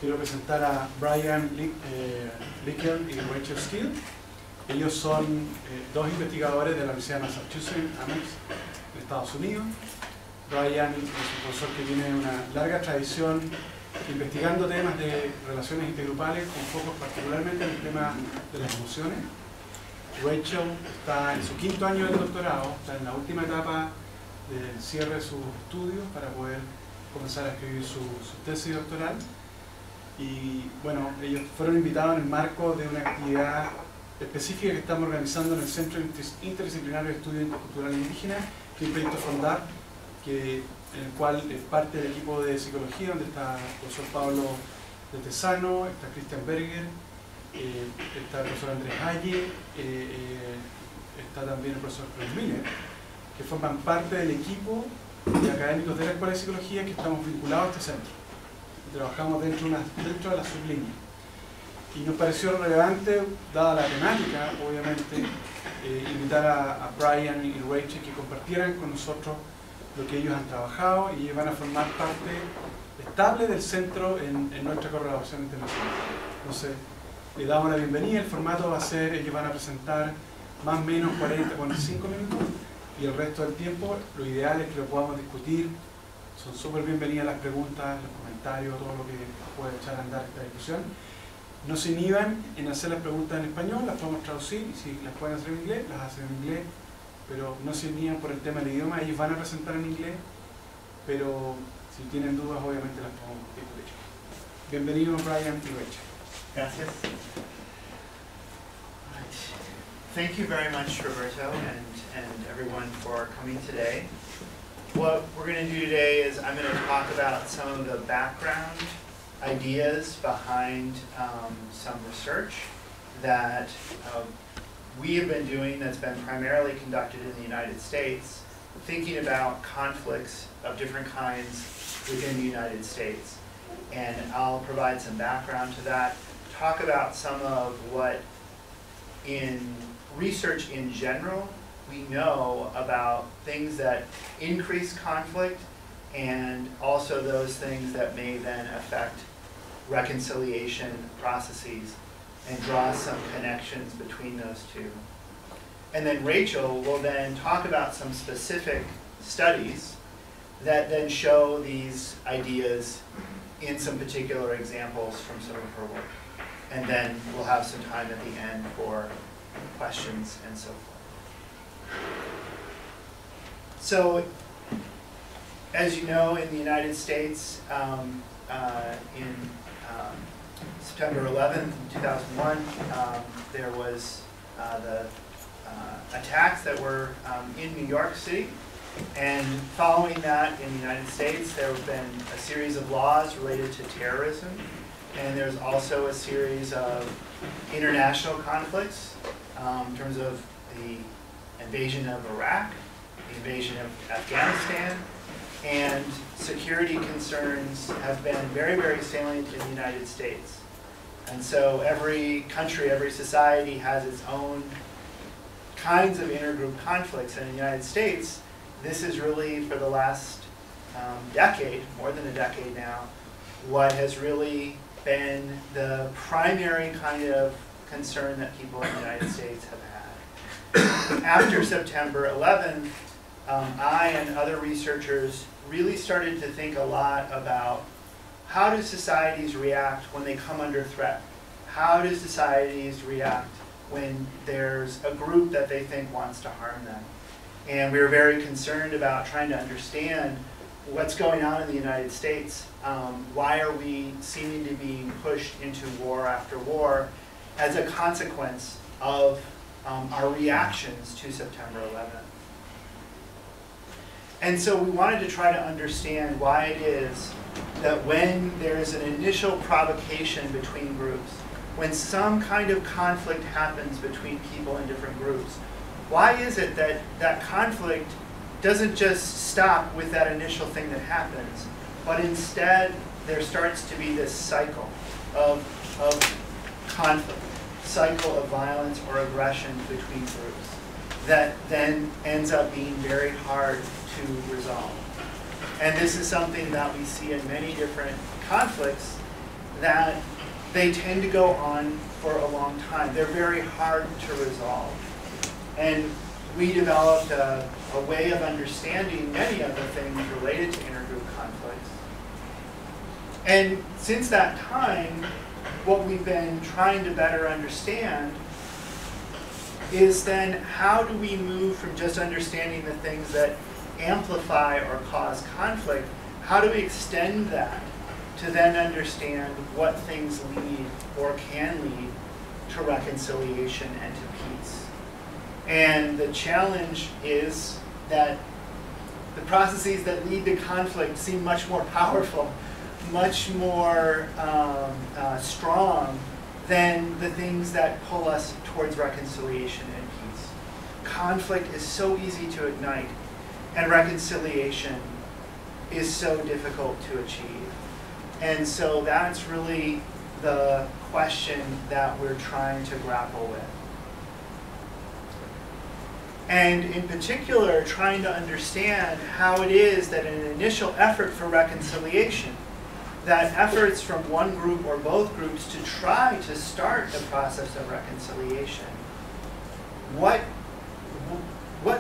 Quiero presentar a Brian Lickel y Rachel Steele. Ellos son dos investigadores de la Universidad de Massachusetts, Ames, en Estados Unidos. Brian es un profesor que tiene una larga tradición investigando temas de relaciones intergrupales con focos particularmente en el tema de las emociones. Rachel está en su 5º año del doctorado, está en la última etapa del cierre de sus estudios para poder comenzar a escribir su tesis doctoral. Y bueno, ellos fueron invitados en el marco de una actividad específica que estamos organizando en el Centro Interdisciplinario de Estudios Interculturales Indígenas, que es un proyecto FONDAP, en el cual es parte del equipo de psicología, donde está el profesor Pablo de Tesano, está Christian Berger, está el profesor Andrés Halle, está también el profesor Rumination, que forman parte del equipo de académicos de la Escuela de Psicología que estamos vinculados a este centro. Y trabajamos dentro de la sublínea. Y nos pareció relevante, dada la temática, obviamente, invitar a Brian y Rachel que compartieran con nosotros lo que ellos han trabajado, y ellos van a formar parte estable del centro en nuestra colaboración internacional. Entonces, le damos la bienvenida. El formato va a ser, ellos van a presentar más o menos 40-45 minutos, y el resto del tiempo lo ideal es que lo podamos discutir. Son súper bienvenidas las preguntas, los comentarios, todo lo que puede echar a andar esta discusión. No se inhiban en hacer las preguntas en español, las podemos traducir, y si las pueden hacer en inglés, las hacen en inglés, pero no se inhiban por el tema del idioma. Ellos van a presentar en inglés, pero si tienen dudas, obviamente las podemos discutir. Bienvenidos, Brian y Rachel. Gracias. Thank you very much, Roberto, and everyone for coming today. What we're going to do today is I'm going to talk about some of the background ideas behind some research that we have been doing that's been primarily conducted in the United States, thinking about conflicts of different kinds within the United States. And I'll provide some background to that, talk about some of what in research in general we know about things that increase conflict, and also those things that may then affect reconciliation processes, and draw some connections between those two. And then Rachel will then talk about some specific studies that then show these ideas in some particular examples from some of her work. And then we'll have some time at the end for questions and so forth. So, as you know, in the United States, in September 11th, 2001, there was the attacks that were in New York City. And following that in the United States, there have been a series of laws related to terrorism. And there's also a series of international conflicts in terms of the invasion of Iraq, the invasion of Afghanistan, and security concerns have been very, very salient in the United States. And so every country, every society has its own kinds of intergroup conflicts. And in the United States, this is really, for the last decade, more than a decade now, what has really been the primary kind of concern that people in the United States have had. After September 11th, I and other researchers really started to think a lot about how do societies react when they come under threat? How do societies react when there's a group that they think wants to harm them? And we were very concerned about trying to understand what's going on in the United States. Why are we seeming to be pushed into war after war as a consequence of our reactions to September 11th? And so we wanted to try to understand why it is that when there's an initial provocation between groups, when some kind of conflict happens between people in different groups, why is it that that conflict doesn't just stop with that initial thing that happens, but instead there starts to be this cycle of conflict, cycle of violence or aggression between groups that then ends up being very hard to resolve. And this is something that we see in many different conflicts that they tend to go on for a long time. They're very hard to resolve. And we developed a way of understanding many of the things related to intergroup conflicts. And since that time, what we've been trying to better understand is then how do we move from just understanding the things that amplify or cause conflict, how do we extend that to then understand what things lead or can lead to reconciliation and to peace. And the challenge is that the processes that lead to conflict seem much more powerful, much more strong than the things that pull us towards reconciliation and peace. Conflict is so easy to ignite, and reconciliation is so difficult to achieve. And so that's really the question that we're trying to grapple with. And in particular, trying to understand how it is that in an initial effort for reconciliation, that efforts from one group or both groups to try to start the process of reconciliation, what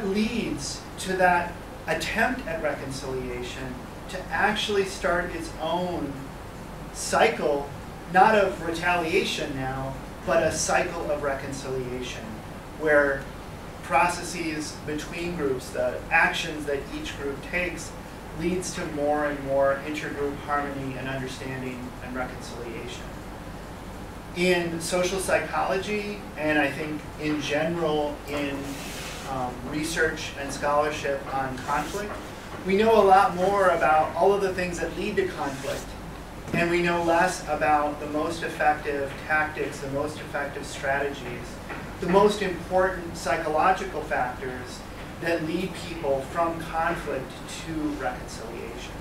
leads to that attempt at reconciliation to actually start its own cycle, not of retaliation now, but a cycle of reconciliation, where processes between groups, the actions that each group takes, leads to more and more intergroup harmony and understanding and reconciliation. In social psychology, and I think in general in research and scholarship on conflict, we know a lot more about all of the things that lead to conflict, and we know less about the most effective tactics, the most effective strategies, the most important psychological factors that lead people from conflict to reconciliation.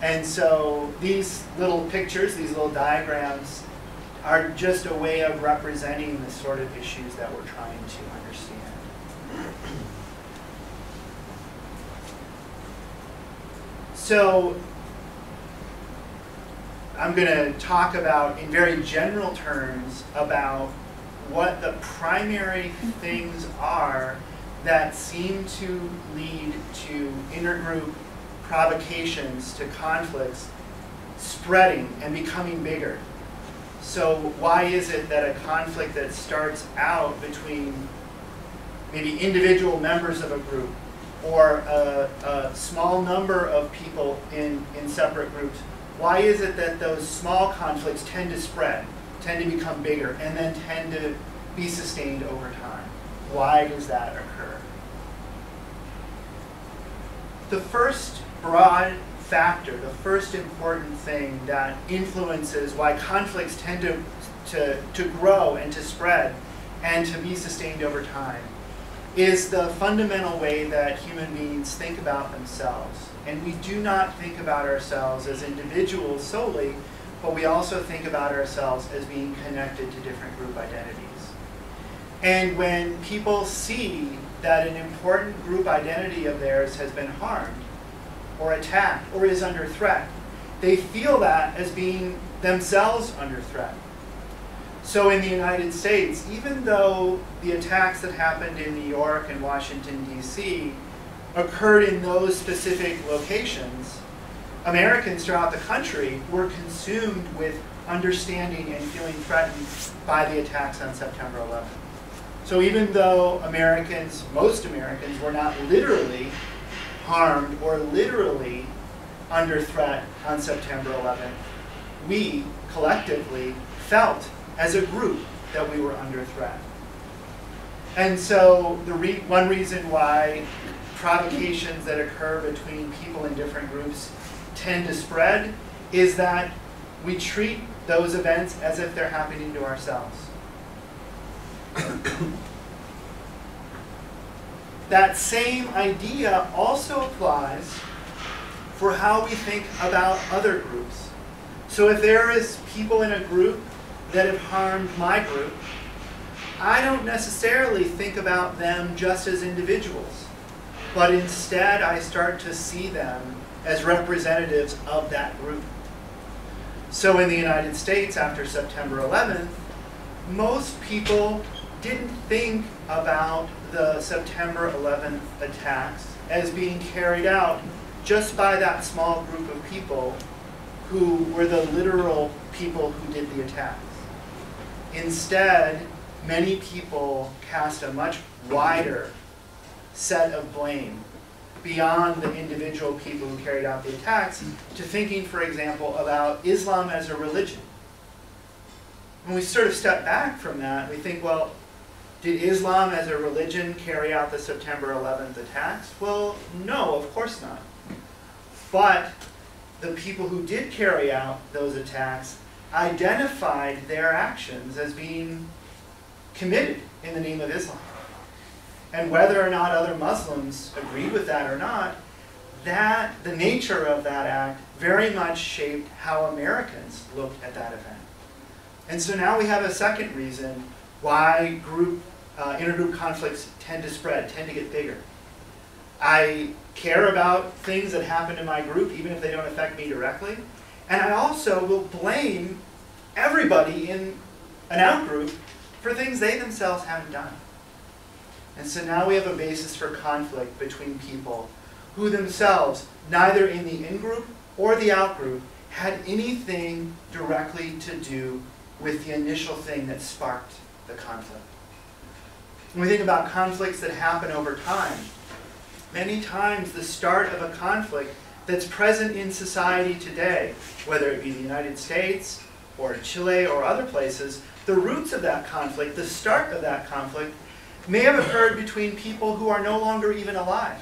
And so these little pictures, these little diagrams, are just a way of representing the sort of issues that we're trying to understand. So I'm going to talk about, in very general terms, about what the primary things are that seem to lead to intergroup provocations to conflicts spreading and becoming bigger. So why is it that a conflict that starts out between maybe individual members of a group or a small number of people in separate groups, why is it that those small conflicts tend to spread, tend to become bigger, and then tend to be sustained over time? Why does that occur? The first broad factor, the first important thing that influences why conflicts tend to grow and to spread and to be sustained over time is the fundamental way that human beings think about themselves. And we do not think about ourselves as individuals solely, but we also think about ourselves as being connected to different group identities. And when people see that an important group identity of theirs has been harmed or attacked or is under threat, they feel that as being themselves under threat. So in the United States, even though the attacks that happened in New York and Washington, D.C. occurred in those specific locations, Americans throughout the country were consumed with understanding and feeling threatened by the attacks on September 11th. So even though Americans, most Americans, were not literally harmed or literally under threat on September 11th, we collectively felt as a group that we were under threat. And so one reason why provocations that occur between people in different groups tend to spread is that we treat those events as if they're happening to ourselves. That same idea also applies for how we think about other groups. So if there is people in a group that have harmed my group, I don't necessarily think about them just as individuals, but instead I start to see them as representatives of that group. So in the United States, after September 11th, most people didn't think about the September 11th attacks as being carried out just by that small group of people who were the literal people who did the attacks. Instead, many people cast a much wider set of blame beyond the individual people who carried out the attacks to thinking, for example, about Islam as a religion. When we sort of step back from that, we think, well, did Islam as a religion carry out the September 11th attacks? Well, no, of course not. But the people who did carry out those attacks identified their actions as being committed in the name of Islam. And whether or not other Muslims agreed with that or not, the nature of that act very much shaped how Americans looked at that event. And so now we have a second reason why intergroup conflicts tend to spread, tend to get bigger. I care about things that happen in my group, even if they don't affect me directly. And I also will blame everybody in an outgroup for things they themselves haven't done. And so now we have a basis for conflict between people who themselves, neither in the in-group or the out-group, had anything directly to do with the initial thing that sparked the conflict. When we think about conflicts that happen over time, many times the start of a conflict that's present in society today, whether it be the United States or Chile or other places, the roots of that conflict, the start of that conflict, may have occurred between people who are no longer even alive.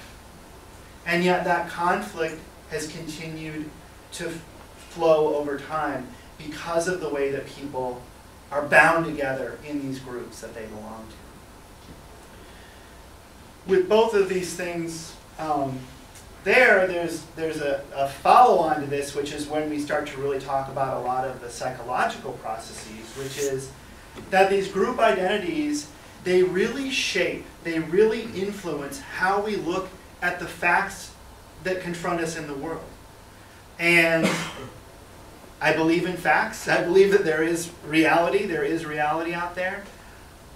And yet that conflict has continued to flow over time because of the way that people are bound together in these groups that they belong to. With both of these things there's a follow-on to this, which is when we start to really talk about a lot of the psychological processes, which is that these group identities, they really shape, they really influence how we look at the facts that confront us in the world. And I believe in facts. I believe that there is reality out there.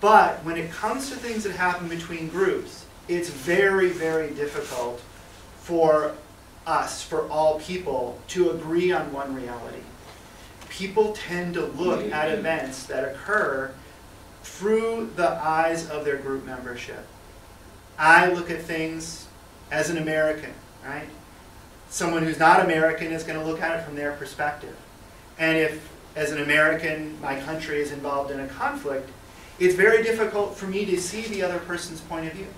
But when it comes to things that happen between groups, it's very, very difficult for us, for all people, to agree on one reality. People tend to look at events that occur through the eyes of their group membership. I look at things as an American, right? Someone who's not American is going to look at it from their perspective. And if, as an American, my country is involved in a conflict, it's very difficult for me to see the other person's point of view.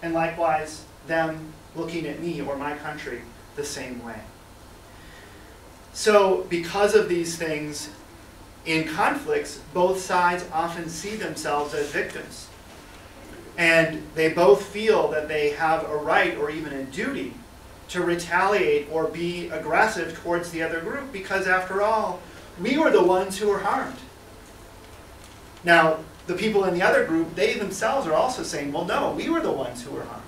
And likewise, them looking at me or my country the same way. So, because of these things, in conflicts, both sides often see themselves as victims. And they both feel that they have a right or even a duty to retaliate or be aggressive towards the other group because, after all, we were the ones who were harmed. Now, the people in the other group, they themselves are also saying, well, no, we were the ones who were harmed.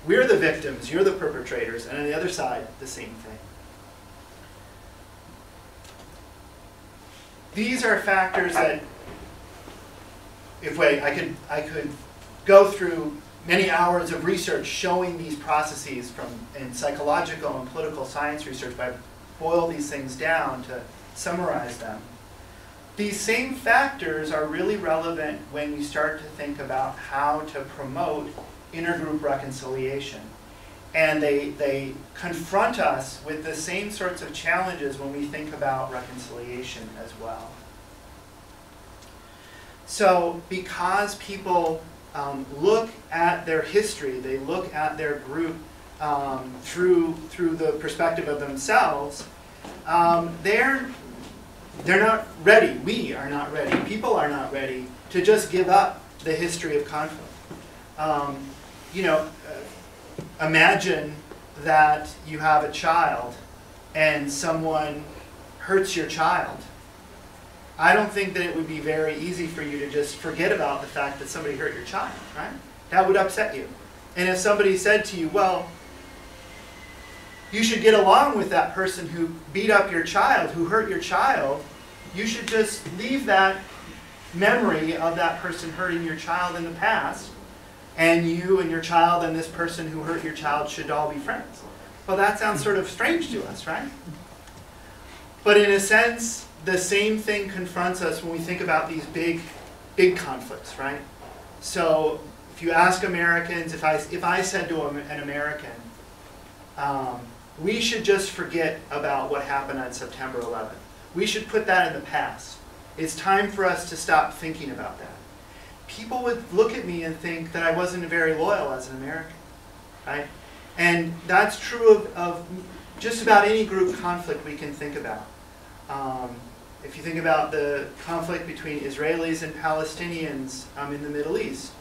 We're the victims, you're the perpetrators, and on the other side, the same thing. These are factors that, I could go through many hours of research showing these processes in psychological and political science research, but I boil these things down to summarize them. These same factors are really relevant when we start to think about how to promote intergroup reconciliation. And they confront us with the same sorts of challenges when we think about reconciliation as well. So because people look at their history, they look at their group through the perspective of themselves, they're not ready. We are not ready. People are not ready to just give up the history of conflict. Imagine that you have a child and someone hurts your child. I don't think that it would be very easy for you to just forget about the fact that somebody hurt your child, right? That would upset you. And if somebody said to you, well, you should get along with that person who beat up your child, who hurt your child. You should just leave that memory of that person hurting your child in the past, and you and your child and this person who hurt your child should all be friends. Well, that sounds sort of strange to us, right? But in a sense, the same thing confronts us when we think about these big conflicts, right? So if you ask Americans, if I said to an American, we should just forget about what happened on September 11th. We should put that in the past. It's time for us to stop thinking about that. People would look at me and think that I wasn't very loyal as an American, right? And that's true of just about any group conflict we can think about. If you think about the conflict between Israelis and Palestinians in the Middle East,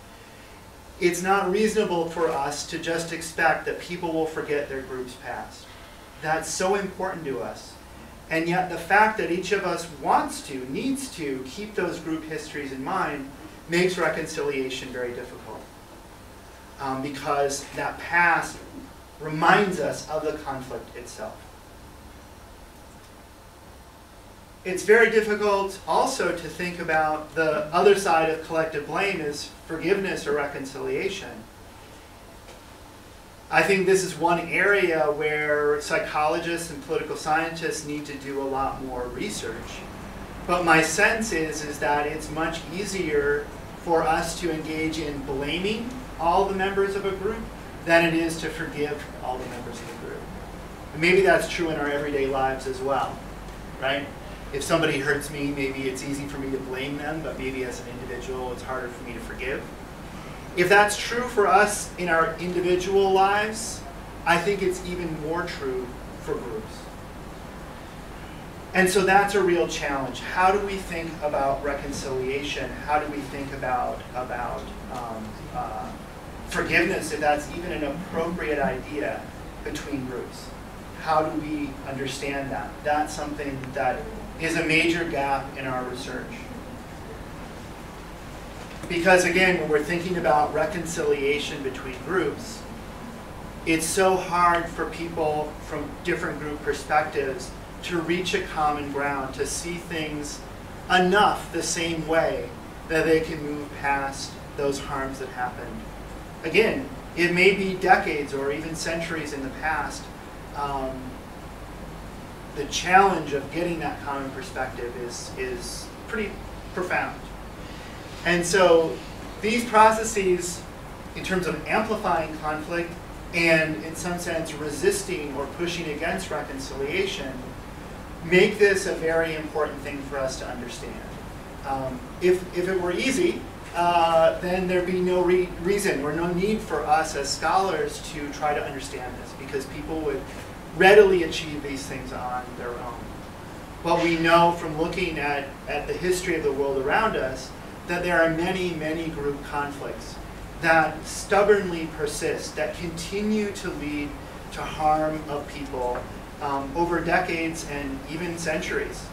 it's not reasonable for us to just expect that people will forget their group's past. That's so important to us. And yet the fact that each of us wants to, needs to, keep those group histories in mind makes reconciliation very difficult. Because that past reminds us of the conflict itself. It's very difficult also to think about the other side of collective blame as forgiveness or reconciliation. I think this is one area where psychologists and political scientists need to do a lot more research. But my sense is that it's much easier for us to engage in blaming all the members of a group than it is to forgive all the members of the group. And maybe that's true in our everyday lives as well, right? If somebody hurts me, maybe it's easy for me to blame them, but maybe as an individual, it's harder for me to forgive. If that's true for us in our individual lives, I think it's even more true for groups. And so that's a real challenge. How do we think about reconciliation? How do we think about forgiveness, if that's even an appropriate idea between groups? How do we understand that? That's something that is a major gap in our research. Because again, when we're thinking about reconciliation between groups, it's so hard for people from different group perspectives to reach a common ground, to see things enough the same way that they can move past those harms that happened. Again, it may be decades or even centuries in the past. The challenge of getting that common perspective is pretty profound. And so these processes, in terms of amplifying conflict and in some sense resisting or pushing against reconciliation, make this a very important thing for us to understand. If it were easy, then there'd be no reason or no need for us as scholars to try to understand this, because people would readily achieve these things on their own. But we know from looking at the history of the world around us that there are many, many group conflicts that stubbornly persist, that continue to lead to harm of people over decades and even centuries,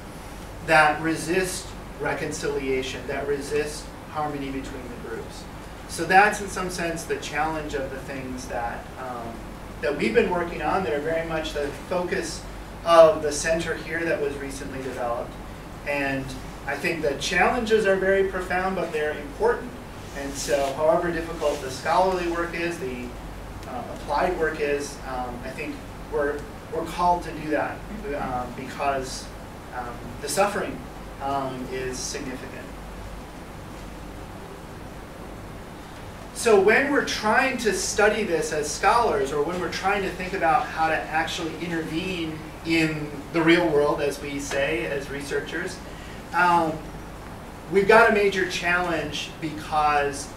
that resist reconciliation, that resist harmony between the groups. So that's in some sense the challenge of the things that we've been working on, that are very much the focus of the center here that was recently developed. And I think the challenges are very profound, but they're important. And so however difficult the scholarly work is, the applied work is, I think we're called to do that because the suffering is significant. So when we're trying to study this as scholars, or when we're trying to think about how to actually intervene in the real world, as we say, as researchers, we've got a major challenge, because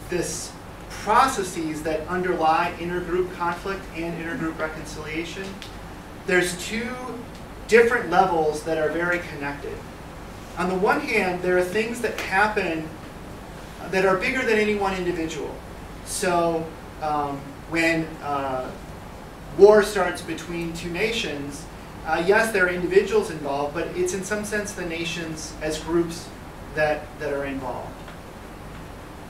this processes that underlie intergroup conflict and intergroup reconciliation, there's two different levels that are very connected. On the one hand, there are things that happen that are bigger than any one individual. So when war starts between two nations, yes, there are individuals involved, but it's in some sense the nations as groups that are involved.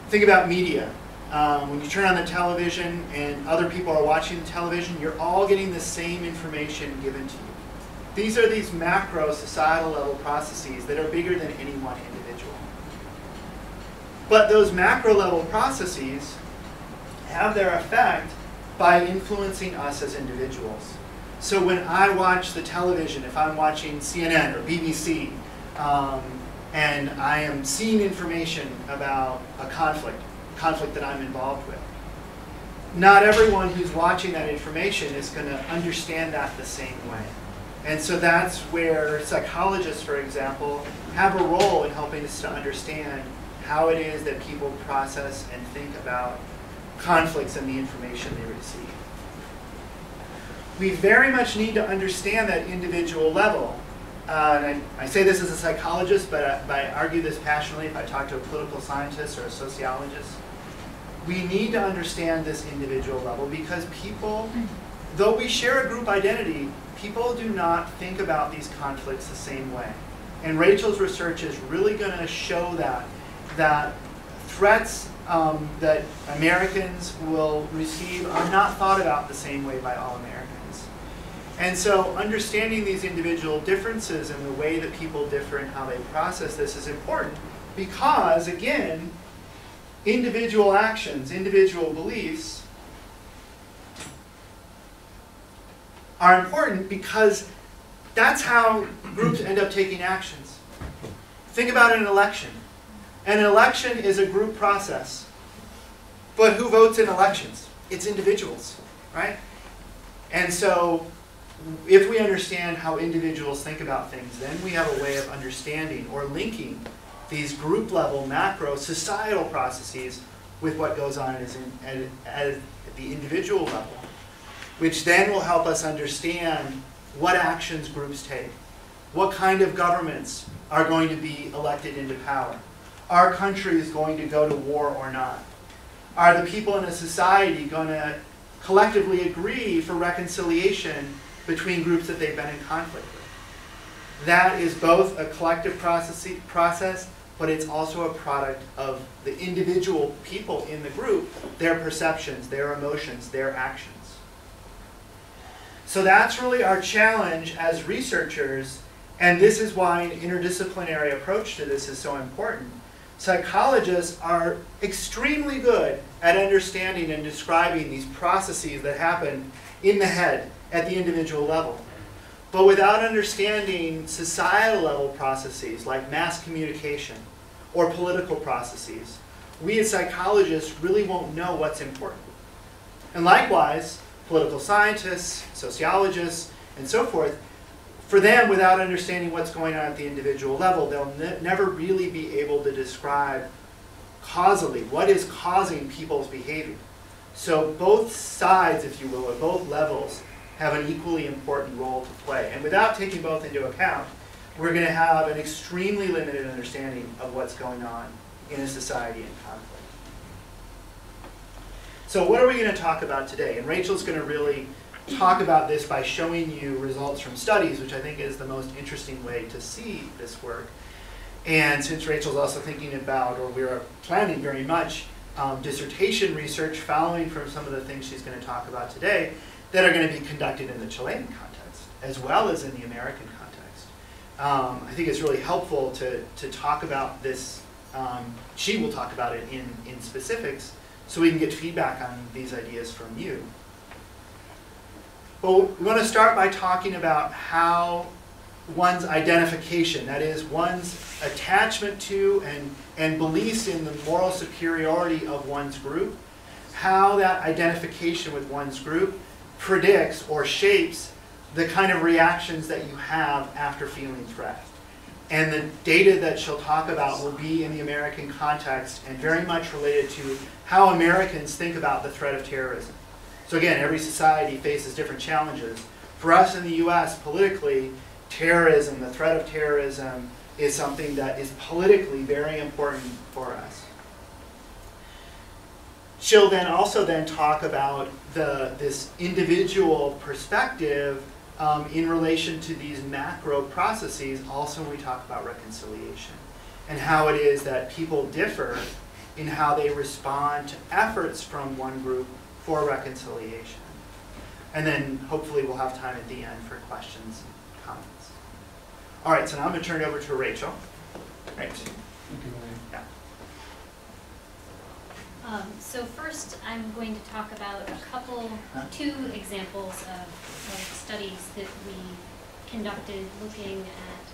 Think about media. when you turn on the television and other people are watching the television, you're all getting the same information given to you. These are these macro societal level processes that are bigger than any one individual. But those macro level processes have their effect by influencing us as individuals. So when I watch the television, if I'm watching CNN or BBC, and I am seeing information about a conflict that I'm involved with, not everyone who's watching that information is going to understand that the same way. And so that's where psychologists, for example, have a role in helping us to understand how it is that people process and think about conflicts and the information they receive. We very much need to understand that individual level. And I say this as a psychologist, but I argue this passionately if I talk to a political scientist or a sociologist. We need to understand this individual level because people, though we share a group identity, people do not think about these conflicts the same way. And Rachel's research is really going to show that threats that Americans will receive are not thought about the same way by all Americans. And so understanding these individual differences and the way that people differ and how they process this is important because, again, individual actions, individual beliefs are important because that's how groups end up taking actions. Think about an election. An election is a group process. But who votes in elections? It's individuals, right? And so if we understand how individuals think about things, then we have a way of understanding or linking these group level macro societal processes with what goes on at the individual level, which then will help us understand what actions groups take, what kind of governments are going to be elected into power. Are countries going to go to war or not? Are the people in a society going to collectively agree for reconciliation between groups that they've been in conflict with? That is both a collective process, but it's also a product of the individual people in the group, their perceptions, their emotions, their actions. So that's really our challenge as researchers, and this is why an interdisciplinary approach to this is so important. Psychologists are extremely good at understanding and describing these processes that happen in the head at the individual level. But without understanding societal level processes like mass communication or political processes, we as psychologists really won't know what's important. And likewise, political scientists, sociologists, and so forth, for them, without understanding what's going on at the individual level, they'll never really be able to describe causally what is causing people's behavior. So both sides, if you will, or both levels, have an equally important role to play. And without taking both into account, we're going to have an extremely limited understanding of what's going on in a society in conflict. So what are we going to talk about today? And Rachel's going to really talk about this by showing you results from studies, which I think is the most interesting way to see this work. And since Rachel's also thinking about, or we're planning very much, dissertation research following from some of the things she's going to talk about today that are going to be conducted in the Chilean context, as well as in the American context. I think it's really helpful to talk about this. She will talk about it in specifics, so we can get feedback on these ideas from you. Well, we want to start by talking about how one's identification, that is, one's attachment to and beliefs in the moral superiority of one's group, how that identification with one's group predicts or shapes the kind of reactions that you have after feeling threat. And the data that she'll talk about will be in the American context and very much related to how Americans think about the threat of terrorism. So again, every society faces different challenges. For us in the US, politically, terrorism, the threat of terrorism, is something that is politically very important for us. She'll then also talk about this individual perspective in relation to these macro processes, also when we talk about reconciliation, and how it is that people differ in how they respond to efforts from one group for reconciliation. And then hopefully we'll have time at the end for questions and comments. All right, so now I'm going to turn it over to Rachel. Right. Yeah. So first, I'm going to talk about two examples of studies that we conducted looking at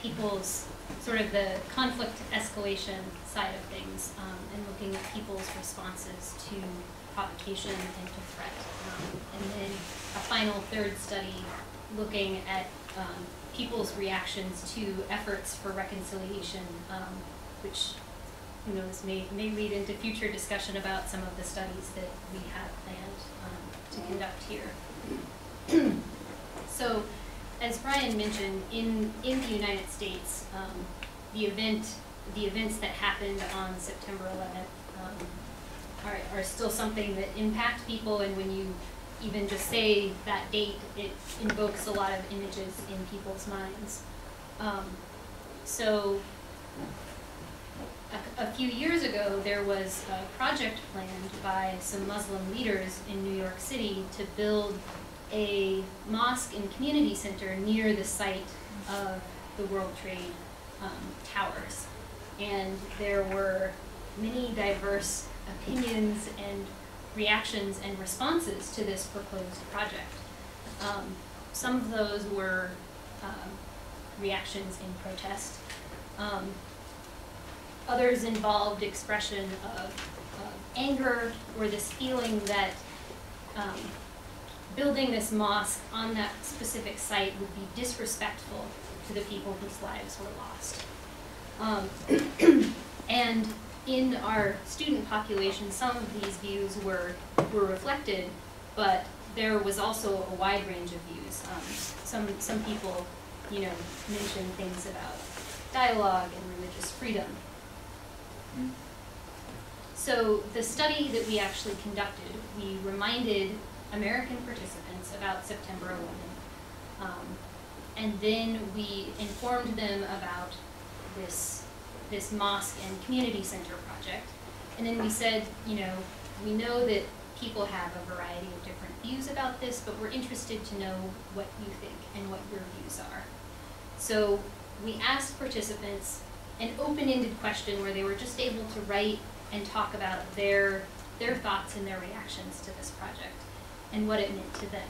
people's, sort of the conflict escalation side of things, and looking at people's responses to provocation and to threat. And then a final third study looking at people's reactions to efforts for reconciliation, which, who knows, may lead into future discussion about some of the studies that we have planned to conduct here. So, as Brian mentioned, in the United States, the events that happened on September 11th are still something that impact people, and when you even just say that date, it invokes a lot of images in people's minds. So a few years ago, there was a project planned by some Muslim leaders in New York City to build a mosque and community center near the site of the World Trade Towers. And there were many diverse opinions and reactions and responses to this proposed project. Some of those were reactions in protest. Others involved expression of anger, or this feeling that building this mosque on that specific site would be disrespectful to the people whose lives were lost. And in our student population, some of these views were reflected, but there was also a wide range of views. Some people, mentioned things about dialogue and religious freedom. So the study that we actually conducted, we reminded American participants about September 11th, and then we informed them about this mosque and community center project. And then we said, we know that people have a variety of different views about this, but we're interested to know what you think and what your views are. So we asked participants an open-ended question where they were just able to write and talk about their thoughts and their reactions to this project and what it meant to them.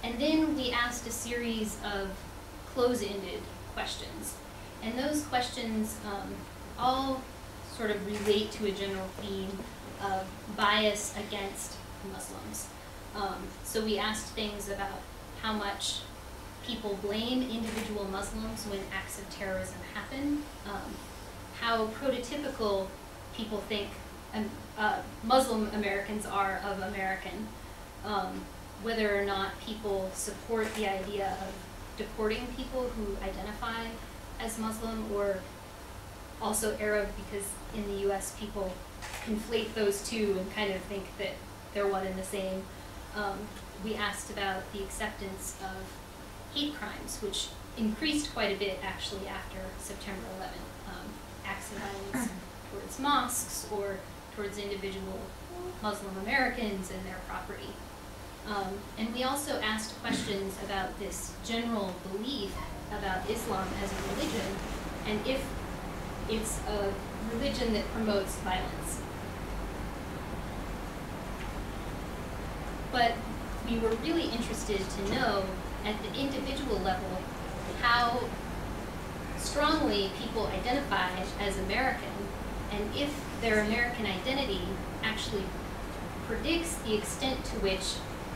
And then we asked a series of close-ended questions. And those questions all sort of relate to a general theme of bias against Muslims. So we asked things about how much people blame individual Muslims when acts of terrorism happen, how prototypical people think Muslim Americans are of American, whether or not people support the idea of deporting people who identify as Muslim, or also Arab, because in the US people conflate those two and kind of think that they're one and the same. We asked about the acceptance of hate crimes, which increased quite a bit actually after September 11th. Acts of violence towards mosques or towards individual Muslim Americans and their property. And we also asked questions about this general belief about Islam as a religion, and if it's a religion that promotes violence. But we were really interested to know at the individual level how strongly people identify as American, and if their American identity actually predicts the extent to which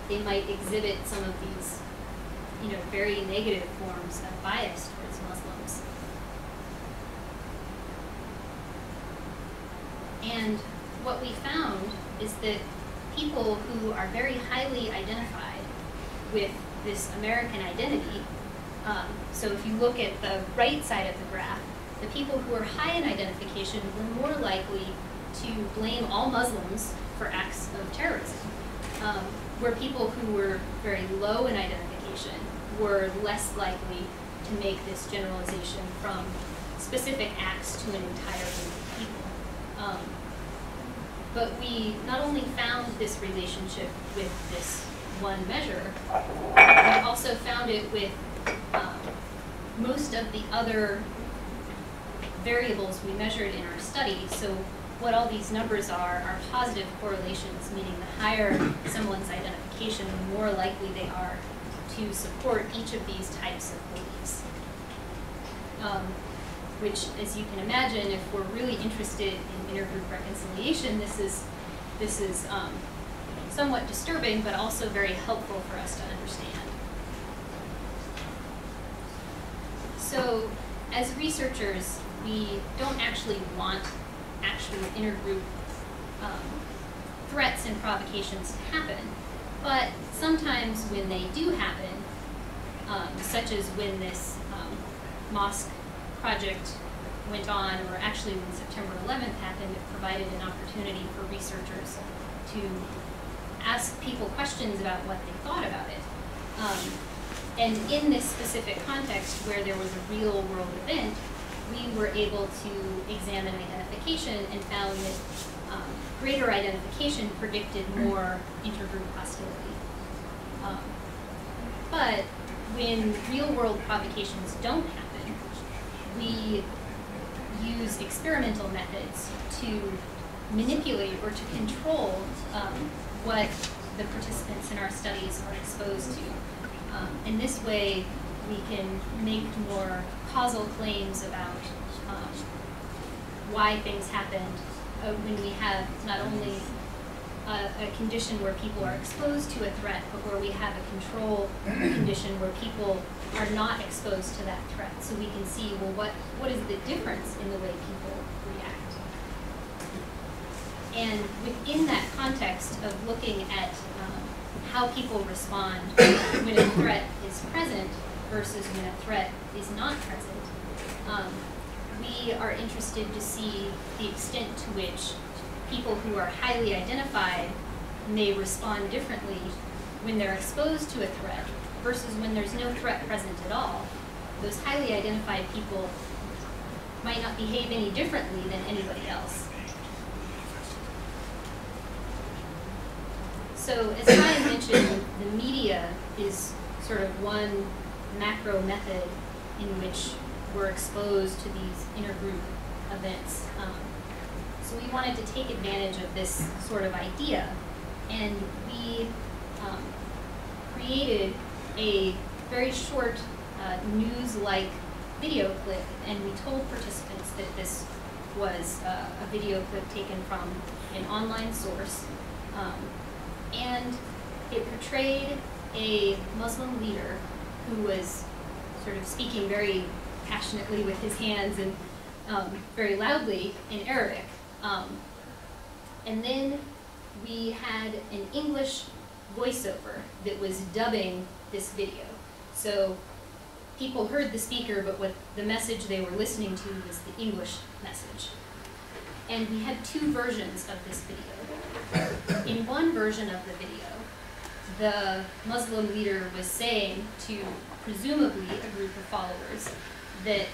they might exhibit some of these, very negative forms of bias towards Muslims. And what we found is that people who are very highly identified with this American identity, so if you look at the right side of the graph, the people who are high in identification were more likely to blame all Muslims for acts of terrorism, where people who were very low in identification were less likely to make this generalization from specific acts to an entire group of people. But we not only found this relationship with this one measure, we also found it with most of the other variables we measured in our study. So what all these numbers are positive correlations, meaning the higher someone's identification, the more likely they are to support each of these types of beliefs. Which, as you can imagine, if we're really interested in intergroup reconciliation, this is somewhat disturbing, but also very helpful for us to understand. So, as researchers, we don't actually want actual intergroup threats and provocations to happen, but sometimes when they do happen, such as when this mosque project went on, or actually when September 11th happened, it provided an opportunity for researchers to ask people questions about what they thought about it. And in this specific context where there was a real world event, we were able to examine identification and found that greater identification predicted more intergroup hostility. But when real world provocations don't happen, we use experimental methods to manipulate or to control what the participants in our studies are exposed to. In this way, we can make more causal claims about why things happened when we have not only a condition where people are exposed to a threat, but where we have a control condition where people are not exposed to that threat. So we can see, well, what is the difference in the way people react? And within that context of looking at how people respond when a threat is present versus when a threat is not present, we are interested to see the extent to which people who are highly identified may respond differently when they're exposed to a threat versus when there's no threat present at all. Those highly identified people might not behave any differently than anybody else. So as Ryan mentioned, the media is sort of one macro method in which we're exposed to these intergroup events. So we wanted to take advantage of this sort of idea, and we created a very short news-like video clip, and we told participants that this was a video clip taken from an online source, and it portrayed a Muslim leader who was sort of speaking very passionately with his hands and very loudly in Arabic. And then we had an English voiceover that was dubbing this video. So people heard the speaker, but what the message they were listening to was the English message. And we had two versions of this video. In one version of the video, the Muslim leader was saying to presumably a group of followers that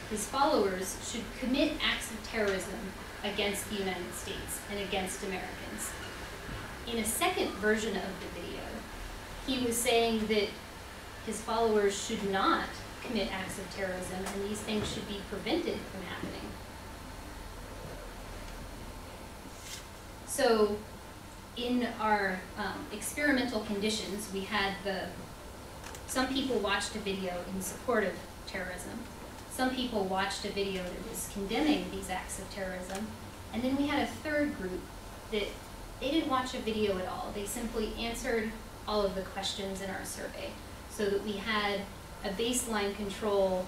his followers should commit acts of terrorism against the United States and against Americans. In a second version of the video, he was saying that his followers should not commit acts of terrorism and these things should be prevented from happening. So in our experimental conditions, we had some people watched a video in support of terrorism. Some people watched a video that was condemning these acts of terrorism. And then we had a third group that they didn't watch a video at all. They simply answered all of the questions in our survey so that we had a baseline control.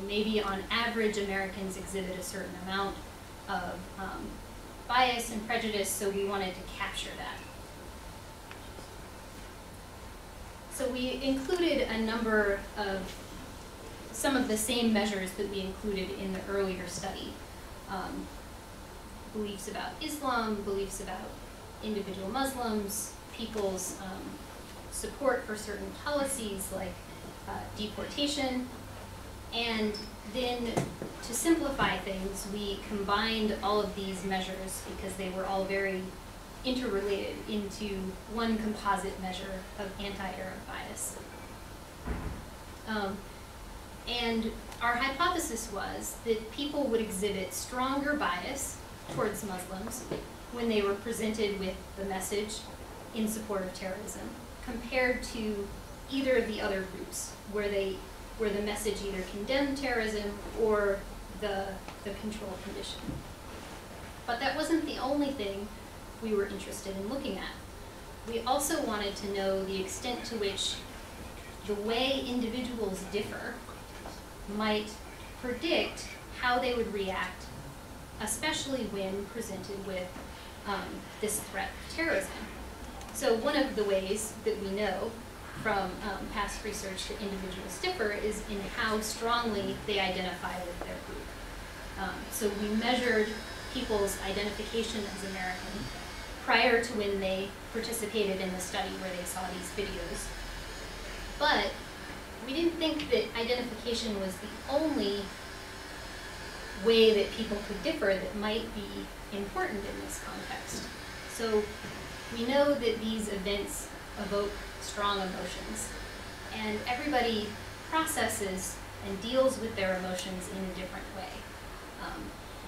Maybe on average Americans exhibit a certain amount of bias and prejudice, so we wanted to capture that. So we included a number of some of the same measures that we included in the earlier study. Beliefs about Islam, beliefs about individual Muslims, people's support for certain policies like deportation, And then, to simplify things, we combined all of these measures, because they were all very interrelated, into one composite measure of anti-Arab bias. And our hypothesis was that people would exhibit stronger bias towards Muslims when they were presented with the message in support of terrorism, compared to either of the other groups, where the message either condemned terrorism or the control condition. But that wasn't the only thing we were interested in looking at. We also wanted to know the extent to which the way individuals differ might predict how they would react, especially when presented with this threat of terrorism. So one of the ways that we know from past research that individuals differ is in how strongly they identify with their group. So we measured people's identification as American prior to when they participated in the study where they saw these videos. But we didn't think that identification was the only way that people could differ that might be important in this context. So we know that these events evoke strong emotions, and everybody processes and deals with their emotions in a different way.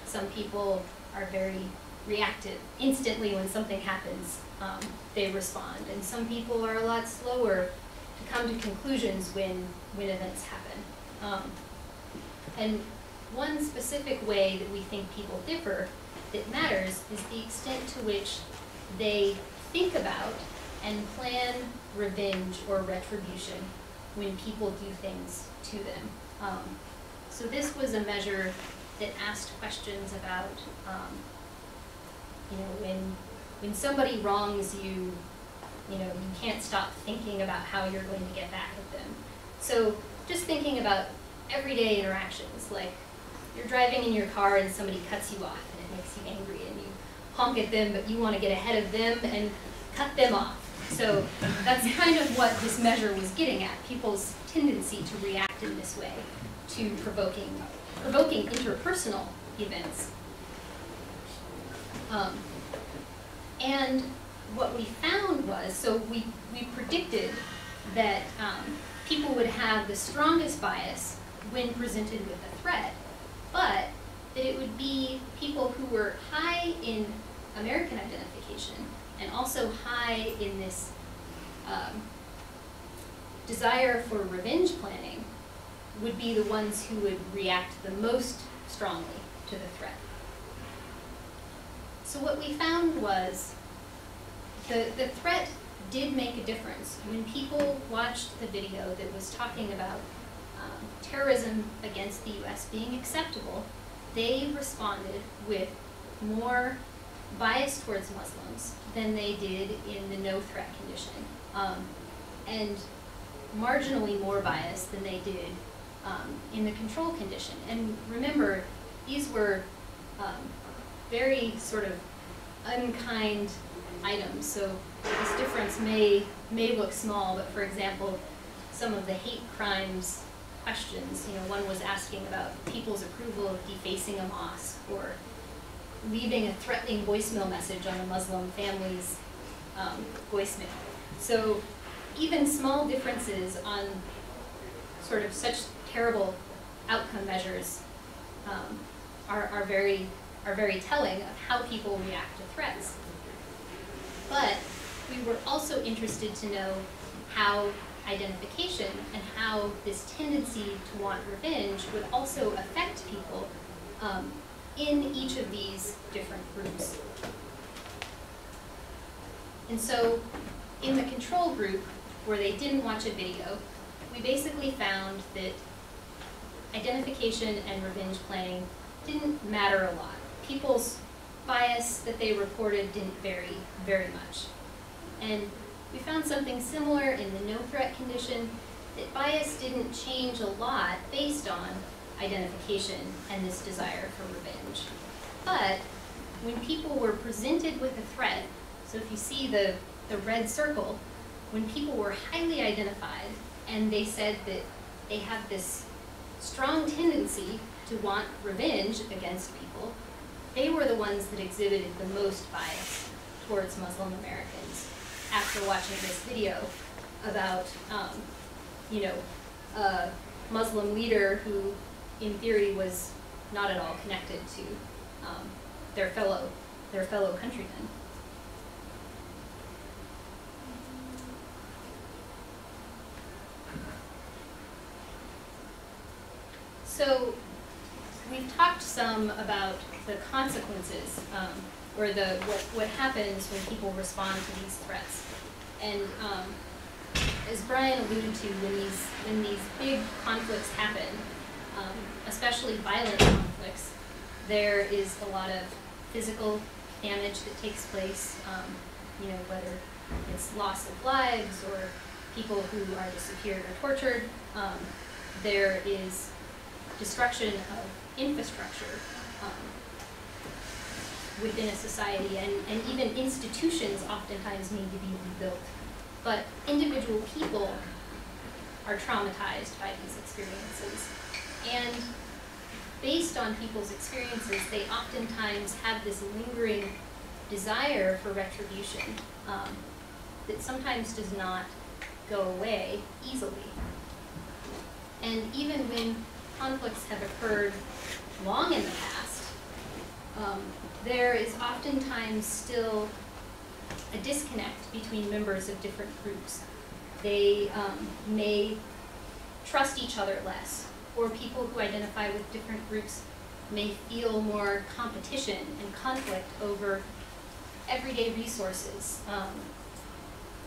Some people are very reactive. Instantly when something happens, they respond, and some people are a lot slower to come to conclusions when events happen. And one specific way that we think people differ that matters is the extent to which they think about and plan revenge or retribution when people do things to them. So this was a measure that asked questions about, when somebody wrongs you, you can't stop thinking about how you're going to get back at them. So just thinking about everyday interactions, like you're driving in your car and somebody cuts you off and it makes you angry and you honk at them, but you want to get ahead of them and cut them off. So that's kind of what this measure was getting at, people's tendency to react in this way to provoking interpersonal events. And what we found was, so we predicted that people would have the strongest bias when presented with a threat, but that it would be people who were high in American identification and also high in this desire for revenge planning would be the ones who would react the most strongly to the threat. So what we found was the threat did make a difference. When people watched the video that was talking about terrorism against the US being acceptable, they responded with more bias towards Muslims than they did in the no threat condition, and marginally more bias than they did in the control condition. And remember, these were very sort of unkind items, so this difference may look small, but for example, some of the hate crimes questions, one was asking about people's approval of defacing a mosque or leaving a threatening voicemail message on a Muslim family's voicemail. So even small differences on sort of such terrible outcome measures are very telling of how people react to threats. But we were also interested to know how identification and how this tendency to want revenge would also affect people in each of these different groups. And so in the control group, where they didn't watch a video, we basically found that identification and revenge planning didn't matter a lot. People's bias that they reported didn't vary very much. And we found something similar in the no threat condition, that bias didn't change a lot based on identification and this desire for revenge. But when people were presented with a threat, so if you see the red circle, when people were highly identified and they said that they have this strong tendency to want revenge against people, they were the ones that exhibited the most bias towards Muslim Americans after watching this video about, a Muslim leader who, in theory, was not at all connected to their fellow countrymen. So we've talked some about the consequences, or what happens when people respond to these threats. And as Brian alluded to, when these big conflicts happen, especially violent conflicts, there is a lot of physical damage that takes place, whether it's loss of lives or people who are disappeared or tortured. There is destruction of infrastructure within a society, and even institutions oftentimes need to be rebuilt. But individual people are traumatized by these experiences. And based on people's experiences, they oftentimes have this lingering desire for retribution that sometimes does not go away easily. And even when conflicts have occurred long in the past, there is oftentimes still a disconnect between members of different groups. They may trust each other less, or people who identify with different groups may feel more competition and conflict over everyday resources,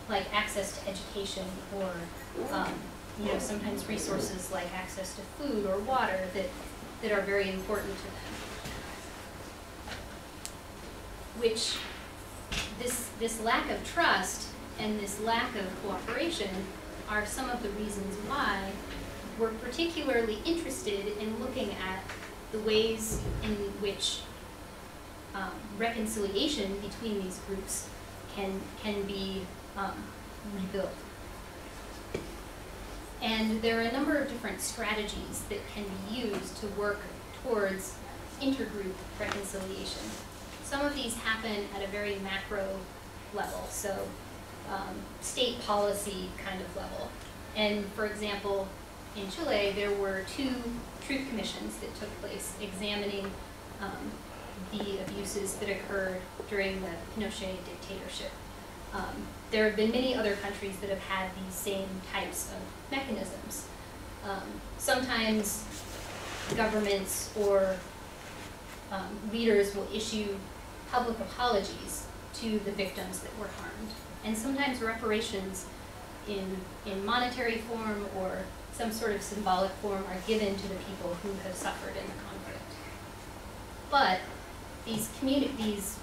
like access to education, or sometimes resources like access to food or water that are very important to them. Which this lack of trust and this lack of cooperation are some of the reasons why we're particularly interested in looking at the ways in which reconciliation between these groups can be rebuilt. And there are a number of different strategies that can be used to work towards intergroup reconciliation. Some of these happen at a very macro level, so state policy kind of level. And for example, in Chile, there were 2 truth commissions that took place examining the abuses that occurred during the Pinochet dictatorship. There have been many other countries that have had these same types of mechanisms. Sometimes governments or leaders will issue public apologies to the victims that were harmed. And sometimes reparations in monetary form or some sort of symbolic form are given to the people who have suffered in the conflict. But these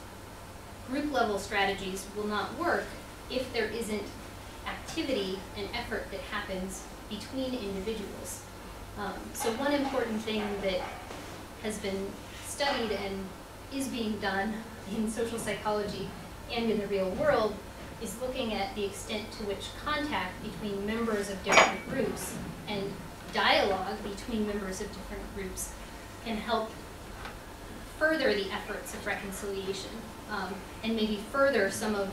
group level strategies will not work if there isn't activity and effort that happens between individuals. So one important thing that has been studied and is being done in social psychology and in the real world is looking at the extent to which contact between members of different groups and dialogue between members of different groups can help further the efforts of reconciliation and maybe further some of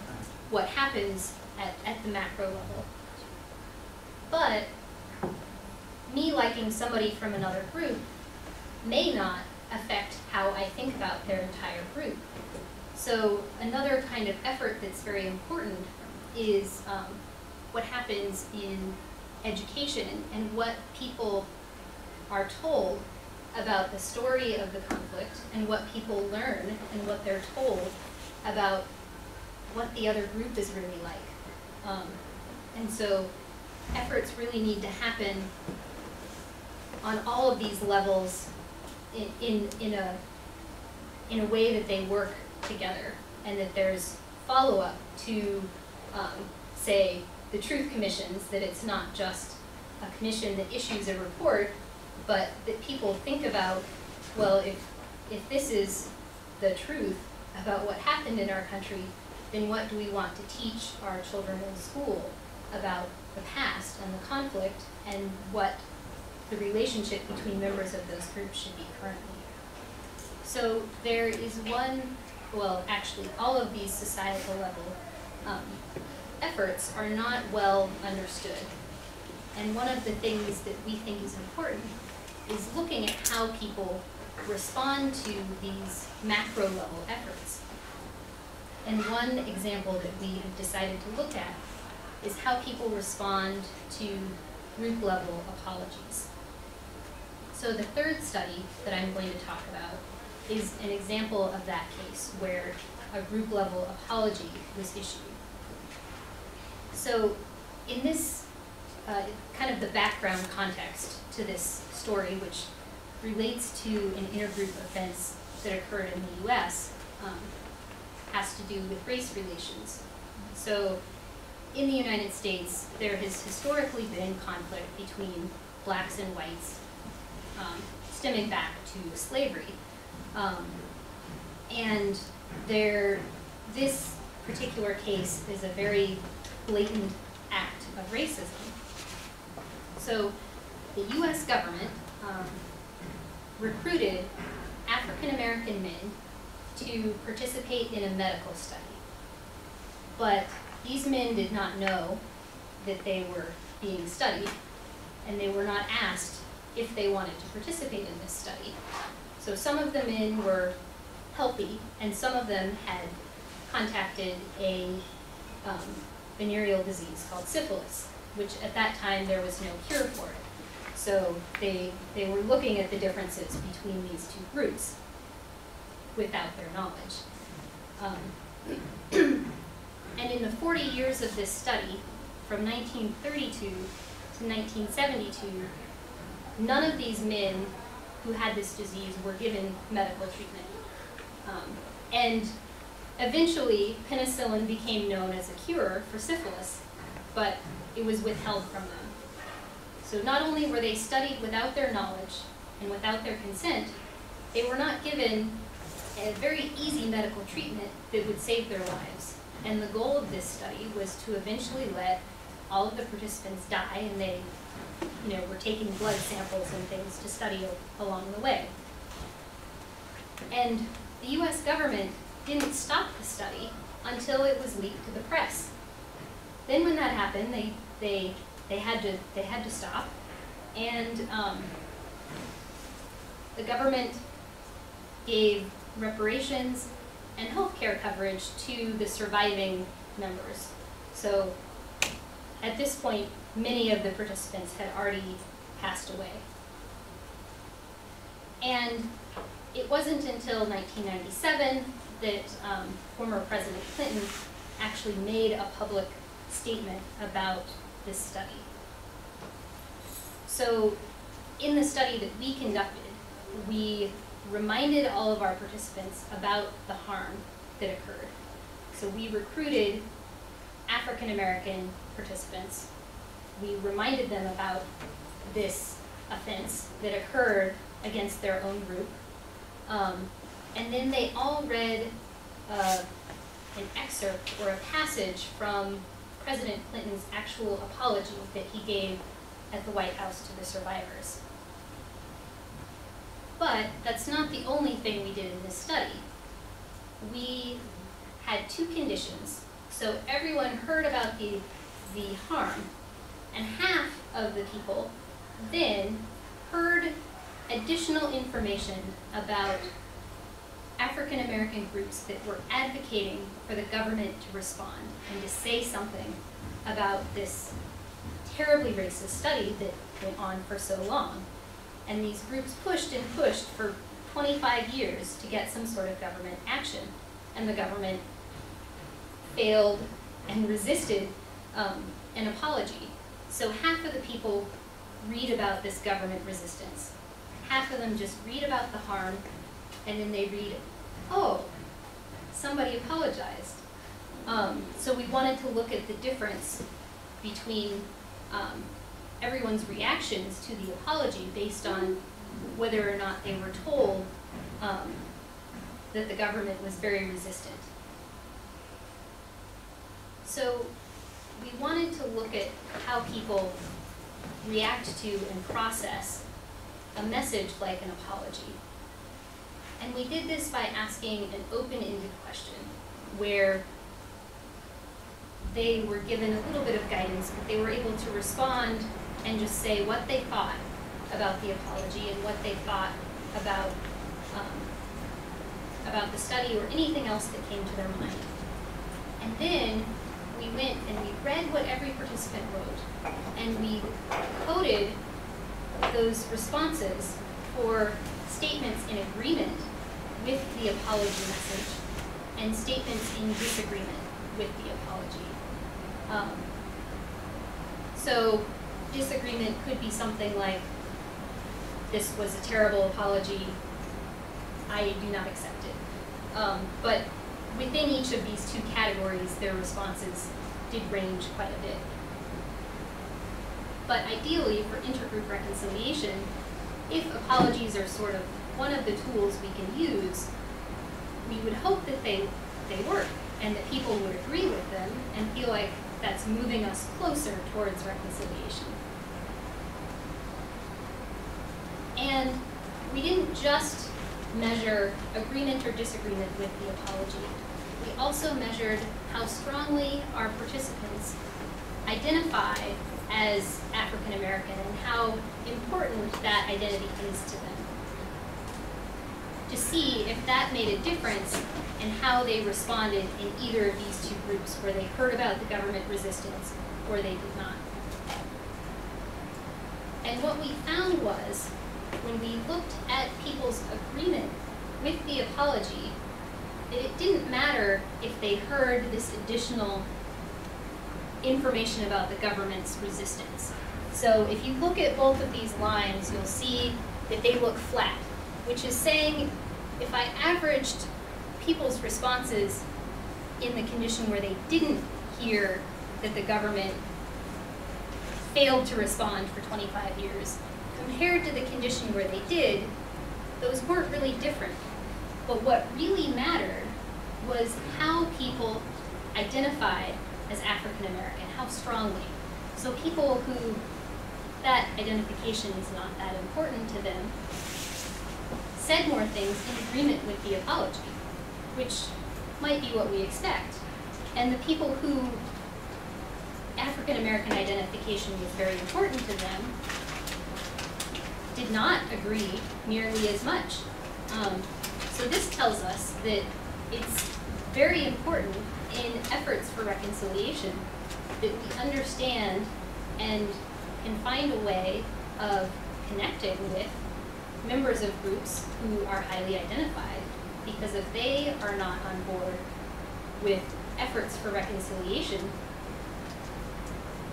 what happens at the macro level. But me liking somebody from another group may not affect how I think about their entire group. So another kind of effort that's very important is what happens in education and what people are told about the story of the conflict and what people learn and what they're told about what the other group is really like. And so efforts really need to happen on all of these levels in a way that they work together and that there's follow-up to, say, the truth commissions, that it's not just a commission that issues a report, but that people think about, well, if this is the truth about what happened in our country, then what do we want to teach our children in school about the past and the conflict, and what the relationship between members of those groups should be currently. So there is one, well, actually, all of these societal level efforts are not well understood. And one of the things that we think is important is looking at how people respond to these macro level efforts. And one example that we have decided to look at is how people respond to group level apologies. So the third study that I'm going to talk about is an example of that case where a group level apology was issued. So in this kind of the background context to this story, which relates to an intergroup offense that occurred in the US, has to do with race relations. So in the United States, there has historically been conflict between blacks and whites, stemming back to slavery. And this particular case is a very blatant act of racism. So the US government recruited African American men to participate in a medical study. But these men did not know that they were being studied, and they were not asked if they wanted to participate in this study. So some of the men were healthy, and some of them had contracted a venereal disease called syphilis, which at that time there was no cure for it. So they were looking at the differences between these two groups without their knowledge. And in the 40 years of this study, from 1932 to 1972, none of these men who had this disease were given medical treatment. And eventually, penicillin became known as a cure for syphilis, but it was withheld from them. So not only were they studied without their knowledge and without their consent, they were not given a very easy medical treatment that would save their lives. And the goal of this study was to eventually let all of the participants die, and they were taking blood samples and things to study along the way. And the US government didn't stop the study until it was leaked to the press. Then when that happened, they had to stop, and the government gave reparations and health care coverage to the surviving members. So at this point, many of the participants had already passed away. And it wasn't until 1997 that former President Clinton actually made a public statement about this study. So in the study that we conducted, we reminded all of our participants about the harm that occurred. So we recruited African American participants. We reminded them about this offense that occurred against their own group. And then they all read an excerpt or a passage from President Clinton's actual apology that he gave at the White House to the survivors. But that's not the only thing we did in this study. We had two conditions. So everyone heard about the harm, and half of the people then heard additional information about African American groups that were advocating for the government to respond and to say something about this terribly racist study that went on for so long. And these groups pushed and pushed for 25 years to get some sort of government action. And the government failed and resisted an apology. So half of the people read about this government resistance. Half of them just read about the harm, and then they read, oh, somebody apologized. So we wanted to look at the difference between everyone's reactions to the apology based on whether or not they were told that the government was very resistant. So we wanted to look at how people react to and process a message like an apology. And we did this by asking an open-ended question where they were given a little bit of guidance, but they were able to respond and just say what they thought about the apology and what they thought about the study or anything else that came to their mind. And then we went and we read what every participant wrote, and we coded those responses for statements in agreement with the apology message and statements in disagreement with the apology. So disagreement could be something like, this was a terrible apology, I do not accept it. But within each of these two categories, their responses did range quite a bit. But ideally, for intergroup reconciliation, if apologies are sort of one of the tools we can use, we would hope that they work and that people would agree with them and feel like that's moving us closer towards reconciliation. And we didn't just measure agreement or disagreement with the apology. We also measured how strongly our participants identify as African American and how important that identity is to them, to see if that made a difference in how they responded in either of these two groups, where they heard about the government resistance or they did not. And what we found was, when we looked at people's agreement with the apology, that it didn't matter if they heard this additional information about the government's resistance. So if you look at both of these lines, you'll see that they look flat, which is saying if I averaged people's responses in the condition where they didn't hear that the government failed to respond for 25 years, compared to the condition where they did, those weren't really different. But what really mattered was how people identified as African American, how strongly. So people who that identification is not that important to them said more things in agreement with the apology, which might be what we expect. And the people who African American identification was very important to them did not agree nearly as much. So this tells us that it's very important in efforts for reconciliation that we understand and can find a way of connecting with members of groups who are highly identified, because if they are not on board with efforts for reconciliation,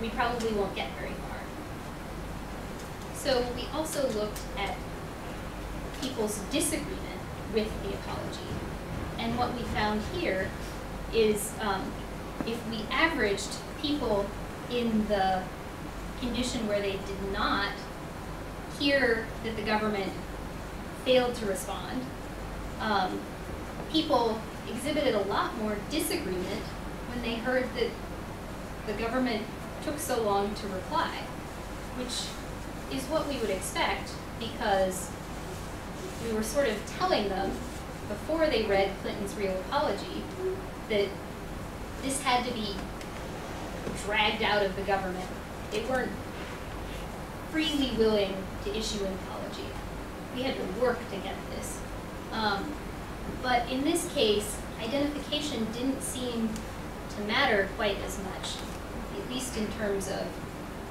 we probably won't get very far. So we also looked at people's disagreement with the apology. And what we found here is if we averaged people in the condition where they did not hear that the government failed to respond, people exhibited a lot more disagreement when they heard that the government took so long to reply, which is what we would expect, because we were sort of telling them before they read Clinton's real apology that this had to be dragged out of the government. They weren't freely willing to issue an apology. We had to work to get this. But in this case, identification didn't seem to matter quite as much, at least in terms of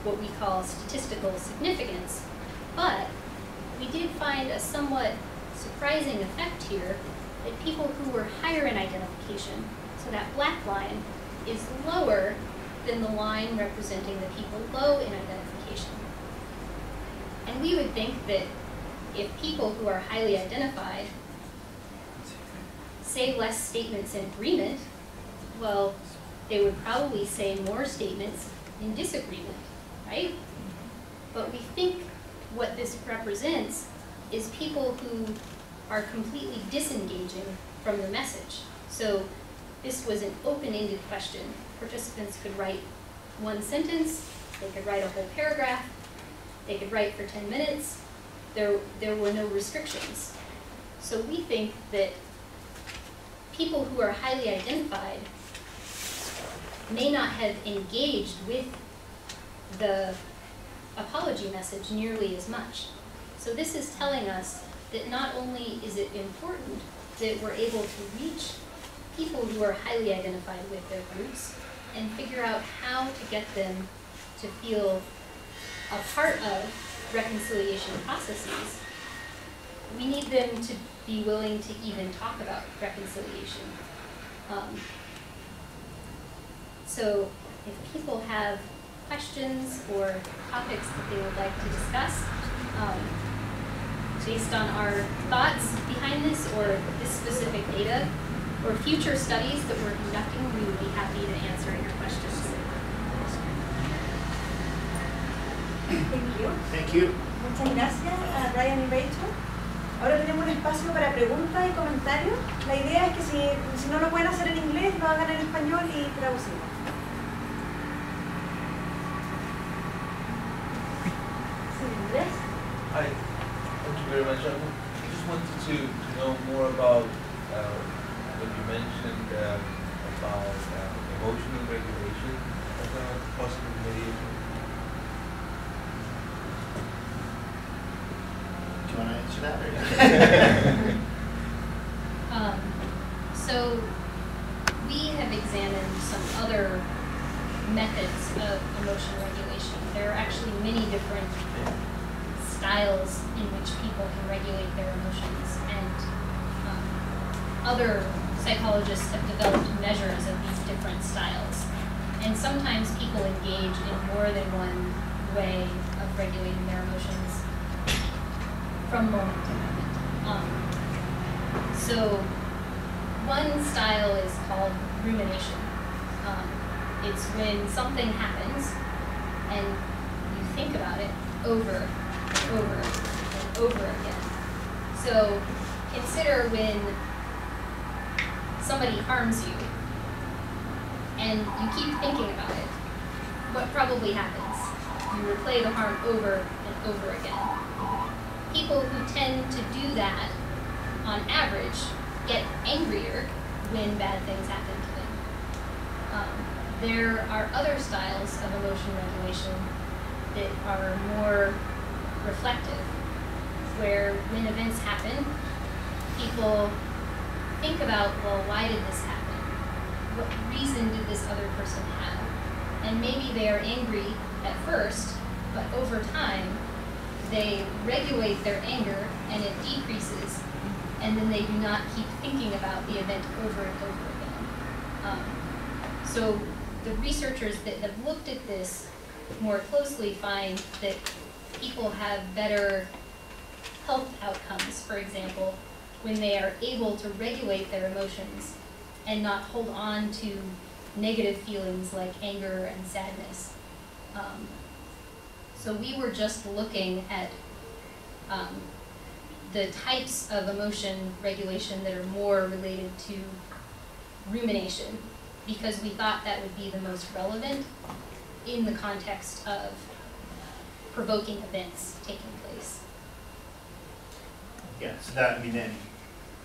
what we call statistical significance. But we did find a somewhat surprising effect here, that people who were higher in identification, so that black line, is lower than the line representing the people low in identification. And we would think that if people who are highly identified say less statements in agreement, well, they would probably say more statements in disagreement, right? But we think what this represents is people who are completely disengaging from the message. So this was an open-ended question. Participants could write one sentence, they could write a whole paragraph, They could write for 10 minutes. There were no restrictions. So we think that people who are highly identified may not have engaged with the apology message nearly as much. So this is telling us that not only is it important that we're able to reach people who are highly identified with their groups and figure out how to get them to feel a part of reconciliation processes, we need them to be willing to even talk about reconciliation. So if people have questions or topics that they would like to discuss based on our thoughts behind this or this specific data or future studies that we're conducting, we would be happy to answer your questions. Thank you. Thank you. Muchas gracias a Brian y Rachel. Ahora tenemos un espacio para preguntas y comentarios. La idea es que si no lo pueden hacer en inglés, lo hagan en español y traducimos. ¿Sí, en inglés? Hi, thank you very much. I just wanted to know more about what you mentioned about emotional regulation as a possible mediation. Do you want to answer that? Or So we have examined some other methods of emotion regulation. There are actually many different styles in which people can regulate their emotions, and other psychologists have developed measures of these different styles. And sometimes people engage in more than one way of regulating their emotions from moment to moment. So one style is called rumination. It's when something happens and you think about it over and over and over again. So consider when somebody harms you and you keep thinking about it. What probably happens? You replay the harm over and over again. People who tend to do that, on average, get angrier when bad things happen to them. There are other styles of emotion regulation that are more reflective, where when events happen, people think about, well, why did this happen? What reason did this other person have? And maybe they are angry at first, but over time, they regulate their anger and it decreases, and then they do not keep thinking about the event over and over again. So the researchers that have looked at this more closely find that people have better health outcomes, for example, when they are able to regulate their emotions and not hold on to negative feelings like anger and sadness. So we were just looking at the types of emotion regulation that are more related to rumination, because we thought that would be the most relevant in the context of provoking events taking place. yeah, so that,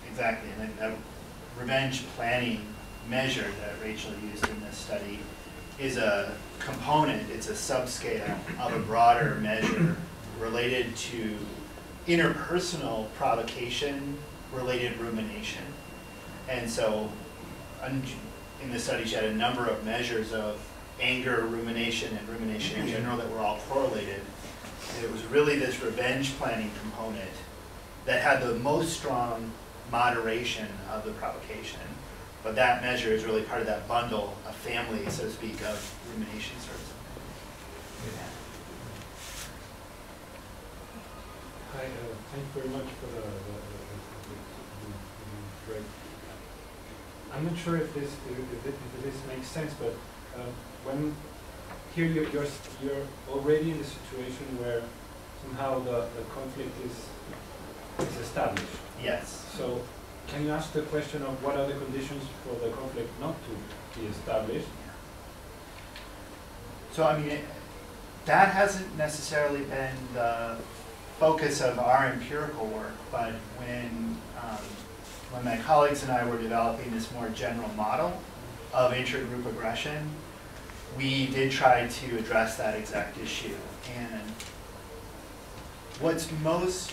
exactly, and that revenge planning measure that Rachel used in this study is a component, it's a subscale of a broader measure related to interpersonal provocation related rumination. And so in the study she had a number of measures of anger, rumination, and rumination in general that were all correlated. And it was really this revenge planning component that had the most strong moderation of the provocation. But that measure is really part of that bundle, a family, so to speak, of rumination sort of something. Hi, thank you very much for the great. I'm not sure if this makes sense, but when here you're already in the situation where somehow the conflict is established. Yes. So can you ask the question of what are the conditions for the conflict not to be established? So that hasn't necessarily been the focus of our empirical work, but when my colleagues and I were developing this more general model of intergroup aggression, we did try to address that exact issue. And what's most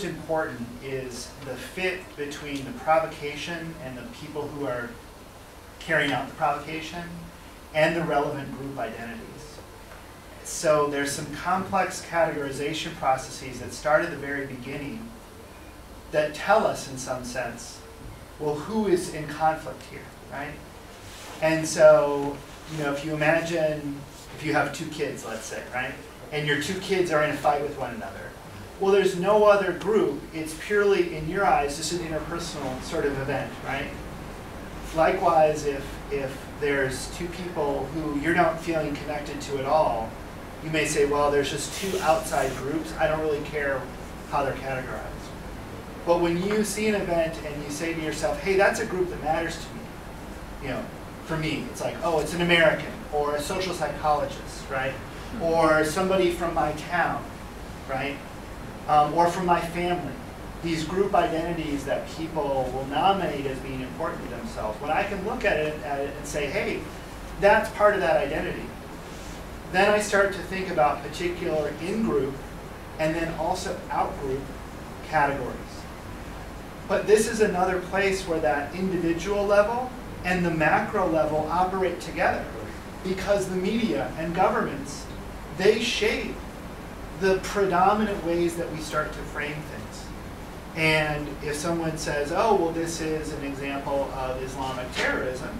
important is the fit between the provocation and the people who are carrying out the provocation and the relevant group identities. So there's some complex categorization processes that start at the very beginning that tell us, in some sense, well, who is in conflict here, right? And so, you know, if you imagine, if you have 2 kids, let's say, right? And your 2 kids are in a fight with one another. Well, there's no other group. It's purely, in your eyes, just an interpersonal sort of event, right? Likewise, if there's 2 people who you're not feeling connected to at all, you may say, well, there's just 2 outside groups. I don't really care how they're categorized. But when you see an event and you say to yourself, hey, that's a group that matters to me, you know, for me, it's like, oh, it's an American, or a social psychologist, right? Or somebody from my town, right? Or from my family. These group identities that people will nominate as being important to themselves. When I can look at it and say, hey, that's part of that identity, then I start to think about particular in-group and then also out-group categories. But this is another place where that individual level and the macro level operate together, because the media and governments, they shape the predominant ways that we start to frame things. And if someone says, oh, well, this is an example of Islamic terrorism,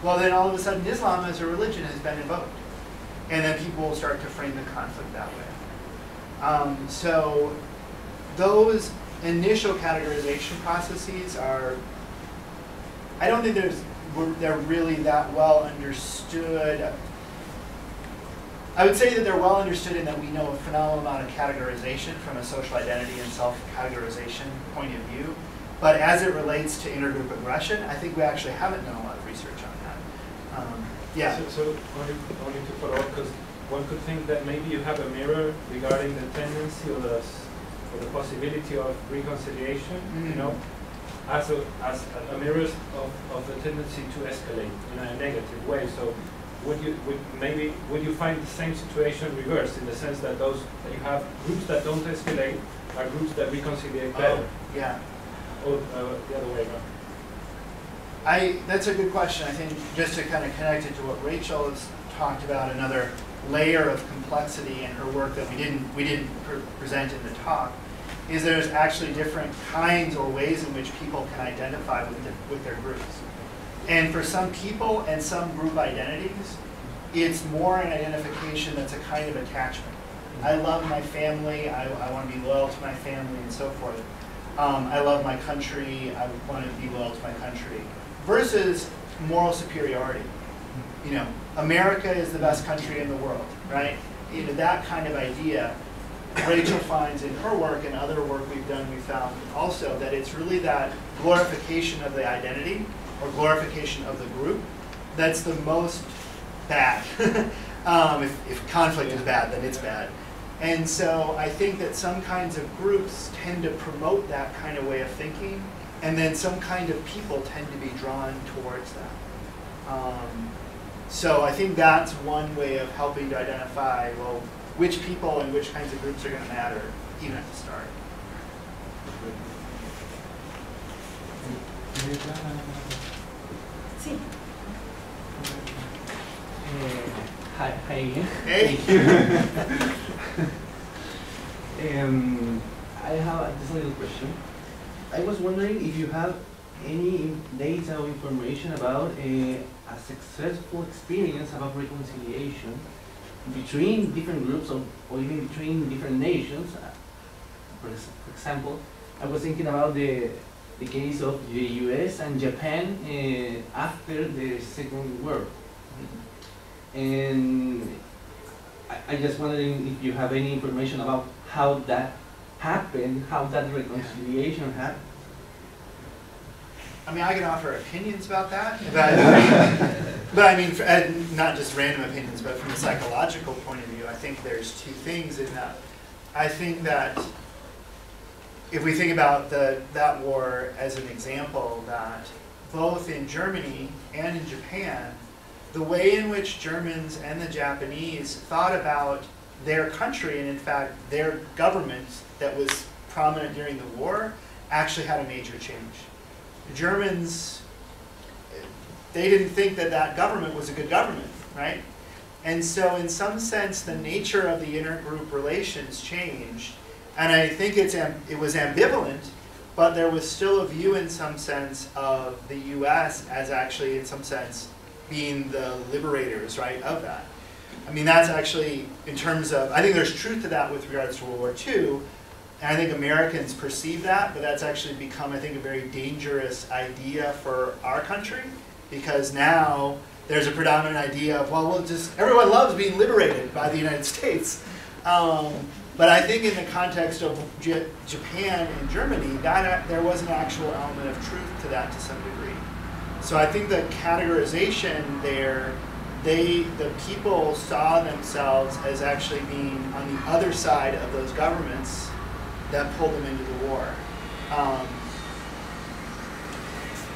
well, then all of a sudden Islam as a religion has been invoked. And then people will start to frame the conflict that way. So those initial categorization processes are, I don't think they're really that well understood. I would say that they're well understood in that we know a phenomenal amount of categorization from a social identity and self-categorization point of view. But as it relates to intergroup aggression, I think we actually haven't done a lot of research on that. Yeah. So only to follow up, because one could think that maybe you have a mirror regarding the tendency or the possibility of reconciliation, you know, as a mirror of the tendency to escalate in a negative way. So would you find the same situation reversed, in the sense that you have groups that don't escalate are groups that reconciliate better? Yeah. Or the other way around? That's a good question. I think just to kind of connect it to what Rachel has talked about, another layer of complexity in her work that we didn't present in the talk, is there's actually different kinds or ways in which people can identify with their groups. And for some people and some group identities, it's more an identification that's a kind of attachment. I love my family, I want to be loyal to my family, and so forth. I love my country, I want to be loyal to my country. Versus moral superiority. You know, America is the best country in the world, right? You know, that kind of idea. Rachel finds in her work and other work we've done, we found also that it's really that glorification of the identity or glorification of the group that's the most bad. If conflict is bad, then it's bad. And so I think that some kinds of groups tend to promote that kind of way of thinking, and then some kind of people tend to be drawn towards that. So I think that's one way of helping to identify, well, which people and which kinds of groups are going to matter, even at the start. Sí. Hi again. Hey. Thank you. I have this little question. I was wondering if you have any data or information about a successful experience about reconciliation between different groups or even between different nations. For example, I was thinking about the case of the US and Japan after the Second World. And I just wondering if you have any information about how that happened, how that reconciliation happened. I mean, I can offer opinions about that, but But I mean, not just random opinions, but from a psychological point of view, I think there's two things in that. I think that if we think about that war as an example, that both in Germany and in Japan, the way in which Germans and the Japanese thought about their country, and in fact their government that was prominent during the war, actually had a major change. The Germans, they didn't think that that government was a good government, right? And so in some sense, the nature of the intergroup relations changed. And I think it was ambivalent, but there was still a view in some sense of the US as actually in some sense being the liberators, right, of that. I mean, that's actually in terms of, I think there's truth to that with regards to World War II. And I think Americans perceive that, but that's actually become, I think, a very dangerous idea for our country, because now there's a predominant idea of, well, everyone loves being liberated by the United States. But I think in the context of Japan and Germany, there was an actual element of truth to that to some degree. So I think the categorization there, the people saw themselves as actually being on the other side of those governments that pulled them into the war.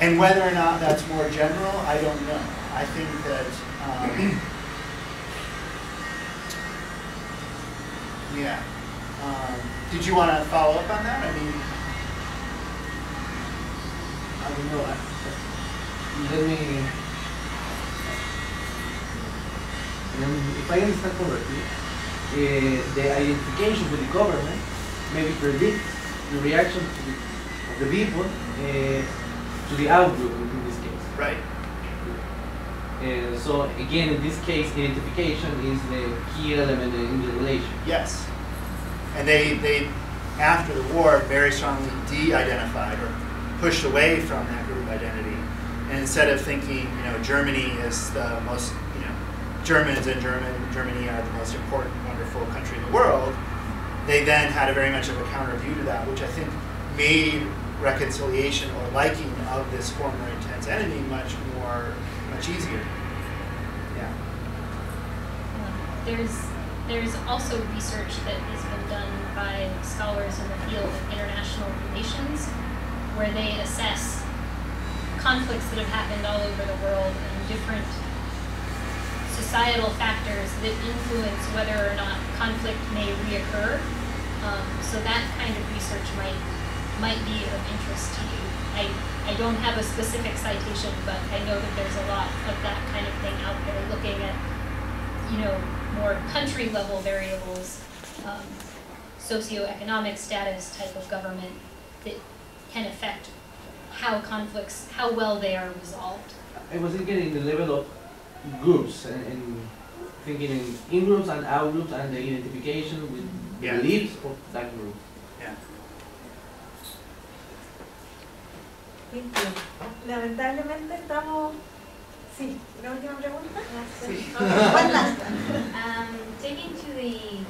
And whether or not that's more general, I don't know. I think that, yeah. Did you want to follow up on that? I mean, I don't know. Let me, if I understand correctly, the identification with the government maybe predicts the reaction of the people to the outgroup in this case. right. So again, in this case, identification is the key element in the relation. Yes. And they after the war, very strongly de-identified or pushed away from that group identity. And instead of thinking, Germany is the most, Germans and Germany are the most important, wonderful country in the world, they then had a very much of a counter view to that, which I think made reconciliation or liking of this former intense enemy much easier. Yeah. There's also research that has been done by scholars in the field of international relations, where they assess conflicts that have happened all over the world and different societal factors that influence whether or not conflict may reoccur. So that kind of research might be of interest to you. I don't have a specific citation, but I know that there's a lot of that kind of thing out there, looking at, more country level variables, socioeconomic status type of government that can affect how conflicts, how well they are resolved. I was thinking in the level of groups and thinking in groups and out groups and the identification with the beliefs of that group. Yeah. Thank you. Lamentablemente estamos... Sí, ¿una última pregunta? Sí. One last one. Taking to the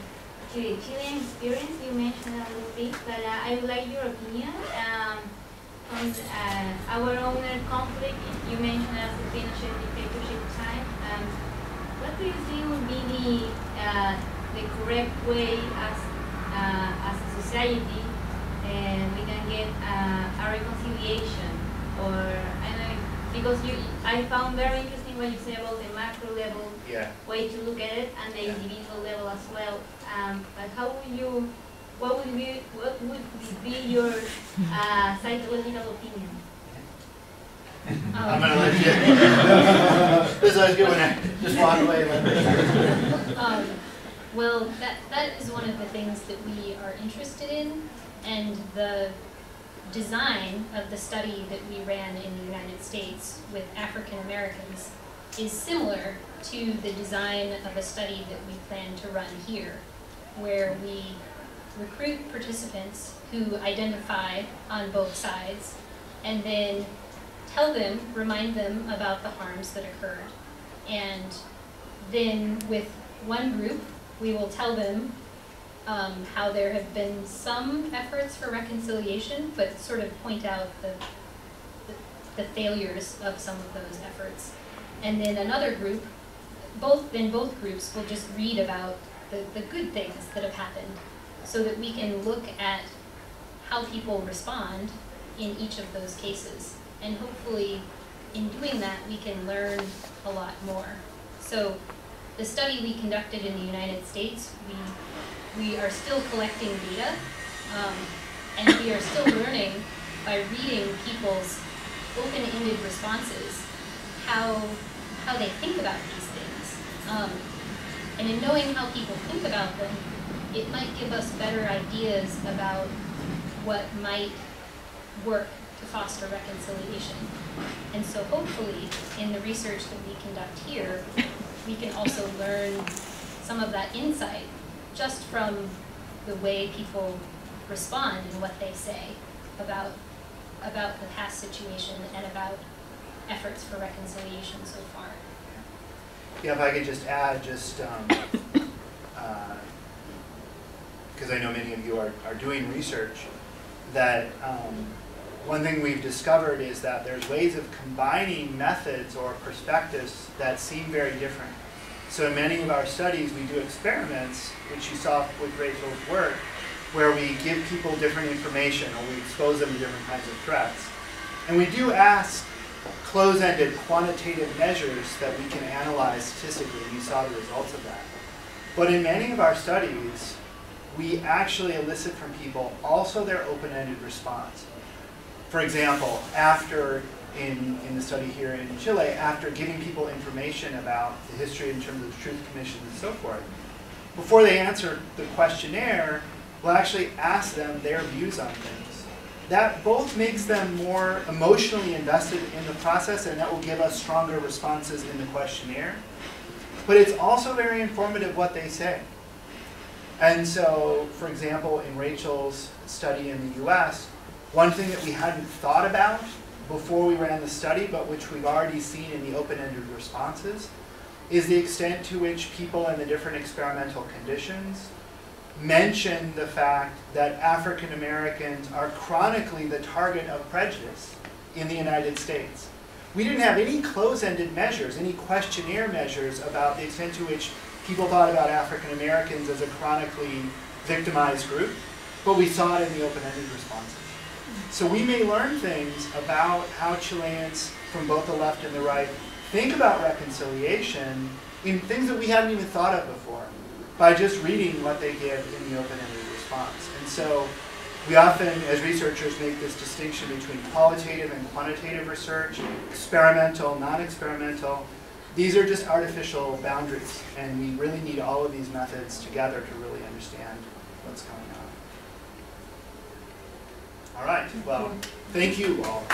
Chilean experience, you mentioned a little bit, but I would like your opinion on our own conflict. You mentioned as the Pinochet dictatorship time. What do you think would be the correct way as a society we can get a reconciliation? Or I know, because I found very interesting what you say about the macro level way to look at it and the individual level as well. But what would be your psychological opinion? I'm going to let you. This is always good when I just walk away. Well, that is one of the things that we are interested in, and the design of the study that we ran in the United States with African Americans is similar to the design of a study that we plan to run here, where we recruit participants who identify on both sides, and then remind them about the harms that occurred. And then with one group, we will tell them how there have been some efforts for reconciliation, but sort of point out the failures of some of those efforts. And then another group, both groups will just read about the good things that have happened so that we can look at how people respond in each of those cases. And hopefully, in doing that, we can learn a lot more. So the study we conducted in the United States, we are still collecting data, and we are still learning by reading people's open-ended responses how they think about these things. And in knowing how people think about them, it might give us better ideas about what might work to foster reconciliation. And so hopefully, in the research that we conduct here, we can also learn some of that insight just from the way people respond and what they say about the past situation and about efforts for reconciliation so far. Yeah, if I could just add, because I know many of you are doing research, that one thing we've discovered is that there's ways of combining methods or perspectives that seem very different. So in many of our studies, we do experiments, which you saw with Rachel's work, where we give people different information or we expose them to different kinds of threats. And we do ask close-ended quantitative measures that we can analyze statistically, and you saw the results of that. But in many of our studies, we actually elicit from people also their open-ended response. For example, in the study here in Chile, after giving people information about the history in terms of truth commissions and so forth, before they answer the questionnaire, we'll actually ask them their views on things. That both makes them more emotionally invested in the process, and that will give us stronger responses in the questionnaire. But it's also very informative what they say. And so, for example, in Rachel's study in the US, one thing that we hadn't thought about before we ran the study, but which we've already seen in the open-ended responses, is the extent to which people in the different experimental conditions mention the fact that African Americans are chronically the target of prejudice in the United States. We didn't have any close-ended measures, any questionnaire measures about the extent to which people thought about African Americans as a chronically victimized group, but we saw it in the open-ended responses. So we may learn things about how Chileans from both the left and the right think about reconciliation in things that we hadn't even thought of before by just reading what they give in the open-ended response. And so we often, as researchers, make this distinction between qualitative and quantitative research, experimental, non-experimental. These are just artificial boundaries, and we really need all of these methods together to really understand what's going on. All right, well, thank you all.